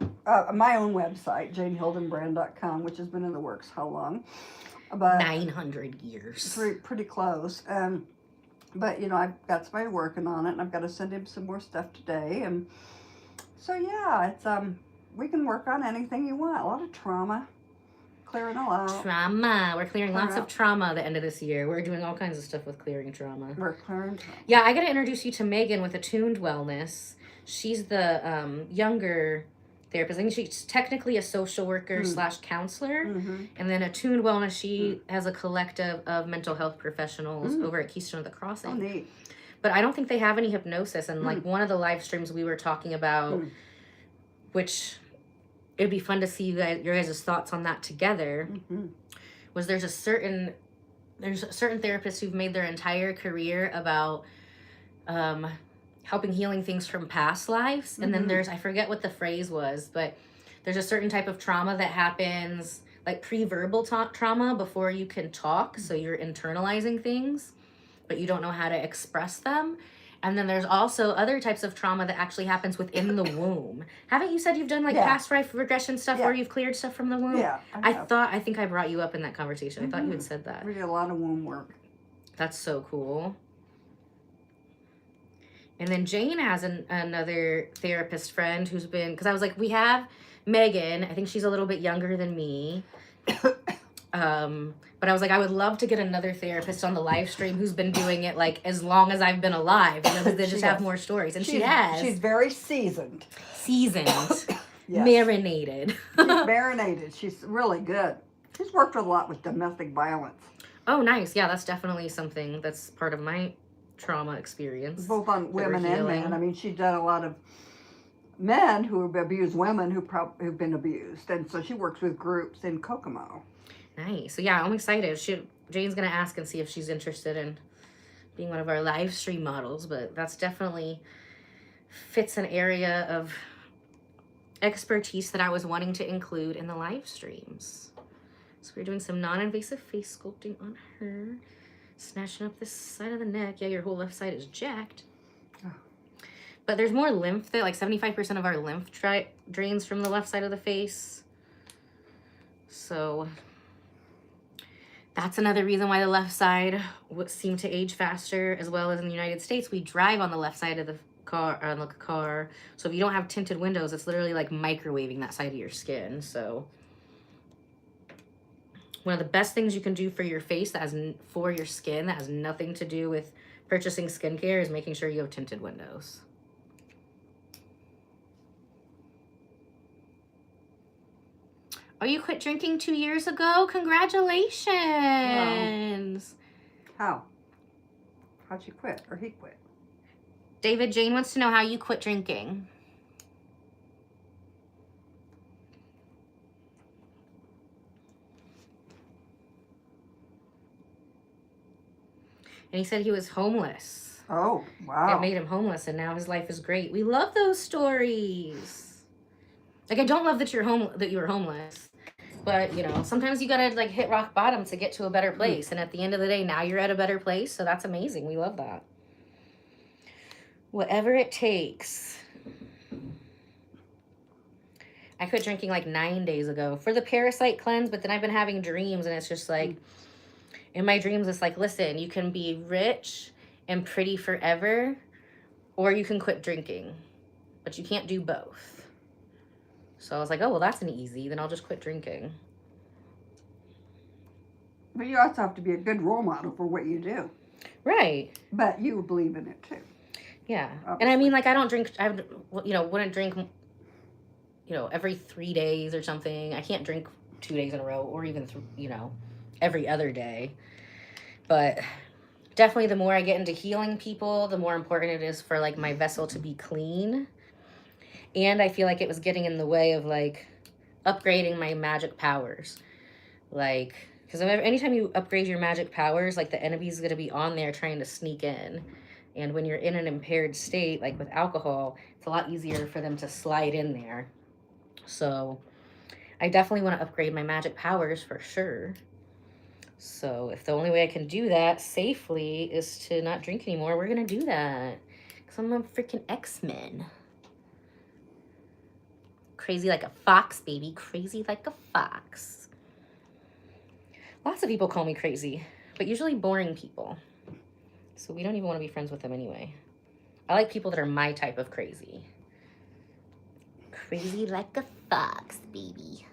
my own website, janehildenbrand.com, which has been in the works how long? But 900 years. pretty close. But you know, I've got somebody working on it, and I've got to send him some more stuff today. And so yeah, it's we can work on anything you want. A lot of trauma, clearing all out. Trauma. We're clearing Clear lots out. of trauma at the end of this year. We're doing all kinds of stuff with clearing trauma. We're clearing trauma. Yeah, I got to introduce you to Megan with Attuned Wellness. She's the younger therapist. I think she's technically a social worker / counselor. Mm-hmm. And then Attuned Wellness, she has a collective of mental health professionals over at Keystone of the Crossing. Oh, neat. But I don't think they have any hypnosis. And like one of the live streams we were talking about, which it'd be fun to see your guys' thoughts on that together, was there's certain therapists who've made their entire career about helping healing things from past lives. And then there's, I forget what the phrase was, but there's a certain type of trauma that happens, like pre-verbal trauma before you can talk. So you're internalizing things, but you don't know how to express them. And then there's also other types of trauma that actually happens within the womb. Haven't you said you've done like past life regression stuff where you've cleared stuff from the womb? Yeah. I think I brought you up in that conversation. I thought you had said that. We did a lot of womb work. That's so cool. And then Jane has another therapist friend who's been, because I was like, we have Megan. I think she's a little bit younger than me. But I was like, I would love to get another therapist on the live stream who's been doing it like as long as I've been alive. You know, because they just have more stories. And she has. She's very seasoned. Seasoned. Yes. Marinated. She's marinated. She's really good. She's worked a lot with domestic violence. Oh, nice. Yeah, that's definitely something that's part of my trauma experience. Both on women and healing. men. I mean, she's done a lot of men who have abused women who've been abused. And so she works with groups in Kokomo. Nice. So yeah, I'm excited. Jane's gonna ask and see if she's interested in being one of our live stream models, but that's definitely fits an area of expertise that I was wanting to include in the live streams. So we're doing some non-invasive face sculpting on her. Snatching up this side of the neck. Yeah, your whole left side is jacked. But there's more lymph there. Like 75% of our lymph drains from the left side of the face. So that's another reason why the left side would seem to age faster, as well as in the United States. We drive on the left side of the car. So if you don't have tinted windows, it's literally like microwaving that side of your skin. So one of the best things you can do for your face for your skin that has nothing to do with purchasing skincare is making sure you have tinted windows. Oh, you quit drinking 2 years ago? Congratulations. Wow. How'd you quit? Or he quit? David, Jane wants to know how you quit drinking. And he said he was homeless. Oh, wow. It made him homeless, and now his life is great. We love those stories. Like, I don't love that you were homeless. But, you know, sometimes you gotta, like, hit rock bottom to get to a better place. And at the end of the day, now you're at a better place. So that's amazing. We love that. Whatever it takes. I quit drinking, like, 9 days ago for the Parasite cleanse. But then I've been having dreams. And it's just, like, in my dreams, it's like, listen, you can be rich and pretty forever. Or you can quit drinking. But you can't do both. So I was like, oh, well, that's an easy. Then I'll just quit drinking. But you also have to be a good role model for what you do. Right. But you believe in it, too. Yeah. Obviously. And I mean, like, I don't drink, wouldn't drink, you know, every 3 days or something. I can't drink 2 days in a row or even, you know, every other day. But definitely the more I get into healing people, the more important it is for like my vessel to be clean. And I feel like it was getting in the way of like upgrading my magic powers. Like, because anytime you upgrade your magic powers, like the enemy's going to be on there trying to sneak in. And when you're in an impaired state, like with alcohol, it's a lot easier for them to slide in there. So I definitely want to upgrade my magic powers for sure. So if the only way I can do that safely is to not drink anymore, we're going to do that. Because I'm a freaking X-Men. Crazy like a fox, baby. Crazy like a fox. Lots of people call me crazy, but usually boring people. So we don't even want to be friends with them anyway. I like people that are my type of crazy. Crazy like a fox, baby.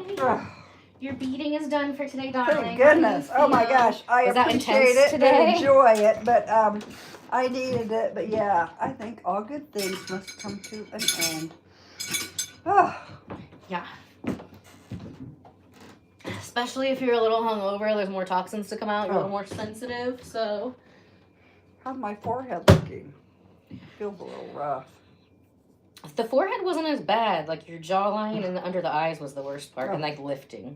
Okay. Your beading is done for today, darling. Thank goodness. Oh my gosh. I Was that appreciate intense it today? and enjoy it, but I needed it. But yeah, I think all good things must come to an end. Oh. Yeah. Especially if you're a little hungover, there's more toxins to come out. You're a little more sensitive, so. How's my forehead looking? Feels a little rough. The forehead wasn't as bad. Like your jawline and under the eyes was the worst part, and like lifting.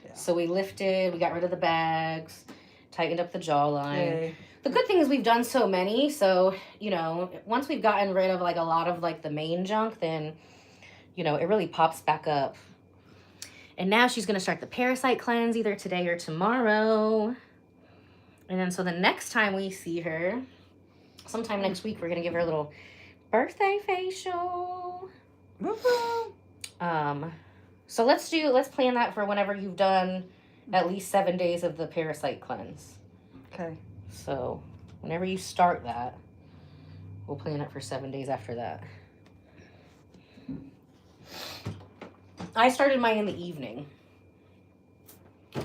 Yeah. So we lifted, we got rid of the bags, tightened up the jawline. Yay. The good thing is we've done so many, so, you know, once we've gotten rid of like a lot of like the main junk, then, you know, it really pops back up. And now she's going to start the Parasite cleanse either today or tomorrow. And then so the next time we see her, sometime next week, we're going to give her a little birthday facial. Woo-hoo. So let's plan that for whenever you've done at least 7 days of the Parasite cleanse. Okay. So whenever you start that, we'll plan it for 7 days after that. I started mine in the evening.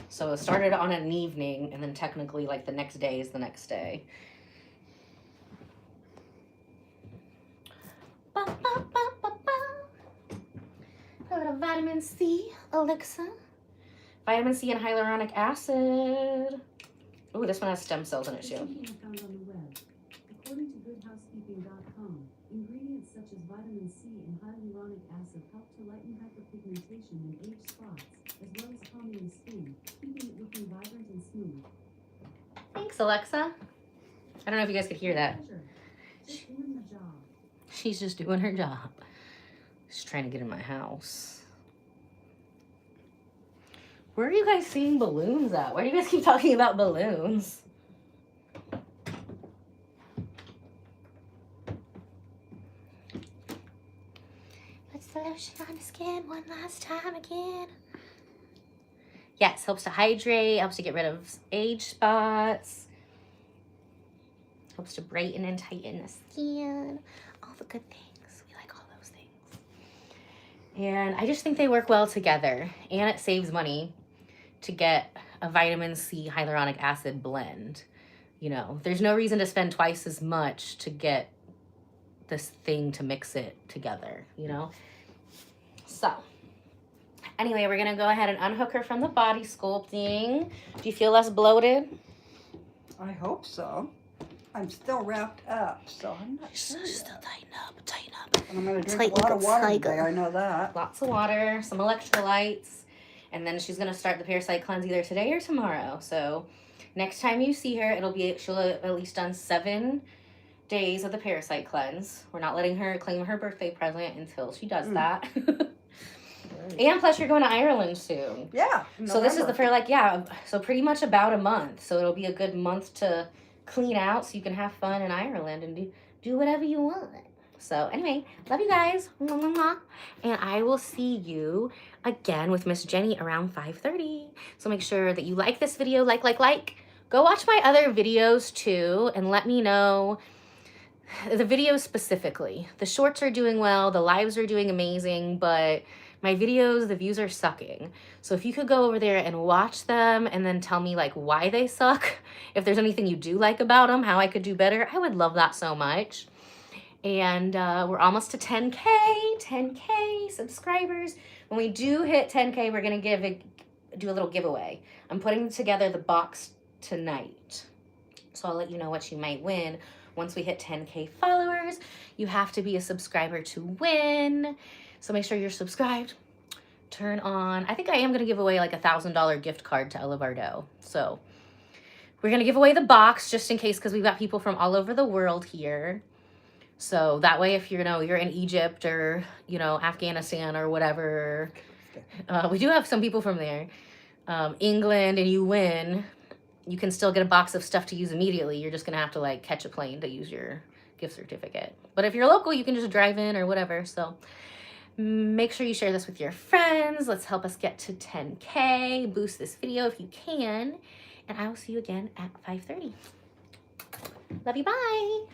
So it started on an evening, and then technically like the next day is the next day. Ba, ba, ba, ba, ba. A little vitamin C elixir. Vitamin C and hyaluronic acid. Ooh, this one has stem cells in it too. Found on the web. According to goodhousekeeping.com, ingredients such as vitamin C and hyaluronic acid help to lighten hyperpigmentation and age spots, as well as calming the skin, keeping it looking vibrant and smooth. Thanks, Alexa. I don't know if you guys could hear that. Pleasure. Just doing the job. She's just doing her job. She's trying to get in my house. Where are you guys seeing balloons at? Why do you guys keep talking about balloons? Let's the lotion on the skin one last time again. Yes, helps to hydrate, helps to get rid of age spots, helps to brighten and tighten the skin, all the good things. We like all those things. And I just think they work well together, and it saves money to get a vitamin C hyaluronic acid blend. You know, there's no reason to spend twice as much to get this thing to mix it together, you know? So, anyway, we're gonna go ahead and unhook her from the body sculpting. Do you feel less bloated? I hope so. I'm still wrapped up, so I'm not sure yet. Still tighten up. And I'm going to drink a lot of water today, I know that. Lots of water, some electrolytes, and then she's gonna start the Parasite cleanse either today or tomorrow. So next time you see her, she'll have at least done 7 days of the Parasite cleanse. We're not letting her claim her birthday present until she does that. And plus you're going to Ireland soon. Yeah. So this is so pretty much about a month. So it'll be a good month to clean out so you can have fun in Ireland and do whatever you want. So anyway, love you guys. And I will see you again with Miss Jenny around 5:30. So make sure that you like this video, like. Go watch my other videos too and let me know the videos specifically. The shorts are doing well, the lives are doing amazing, but My videos, the views are sucking. So if you could go over there and watch them and then tell me like why they suck, if there's anything you do like about them, how I could do better, I would love that so much. And we're almost to 10K subscribers. When we do hit 10K, we're gonna do a little giveaway. I'm putting together the box tonight. So I'll let you know what you might win. Once we hit 10K followers, you have to be a subscriber to win. So make sure you're subscribed. Turn on, I think I am gonna give away like a $1,000 gift card to Ella Bardo. So we're gonna give away the box just in case, because we've got people from all over the world here. So that way, if you're in Egypt or, Afghanistan or whatever, we do have some people from there, England, and you win, you can still get a box of stuff to use immediately. You're just going to have to like catch a plane to use your gift certificate. But if you're local, you can just drive in or whatever. So make sure you share this with your friends. Let's help us get to 10K. Boost this video if you can. And I will see you again at 5:30. Love you. Bye.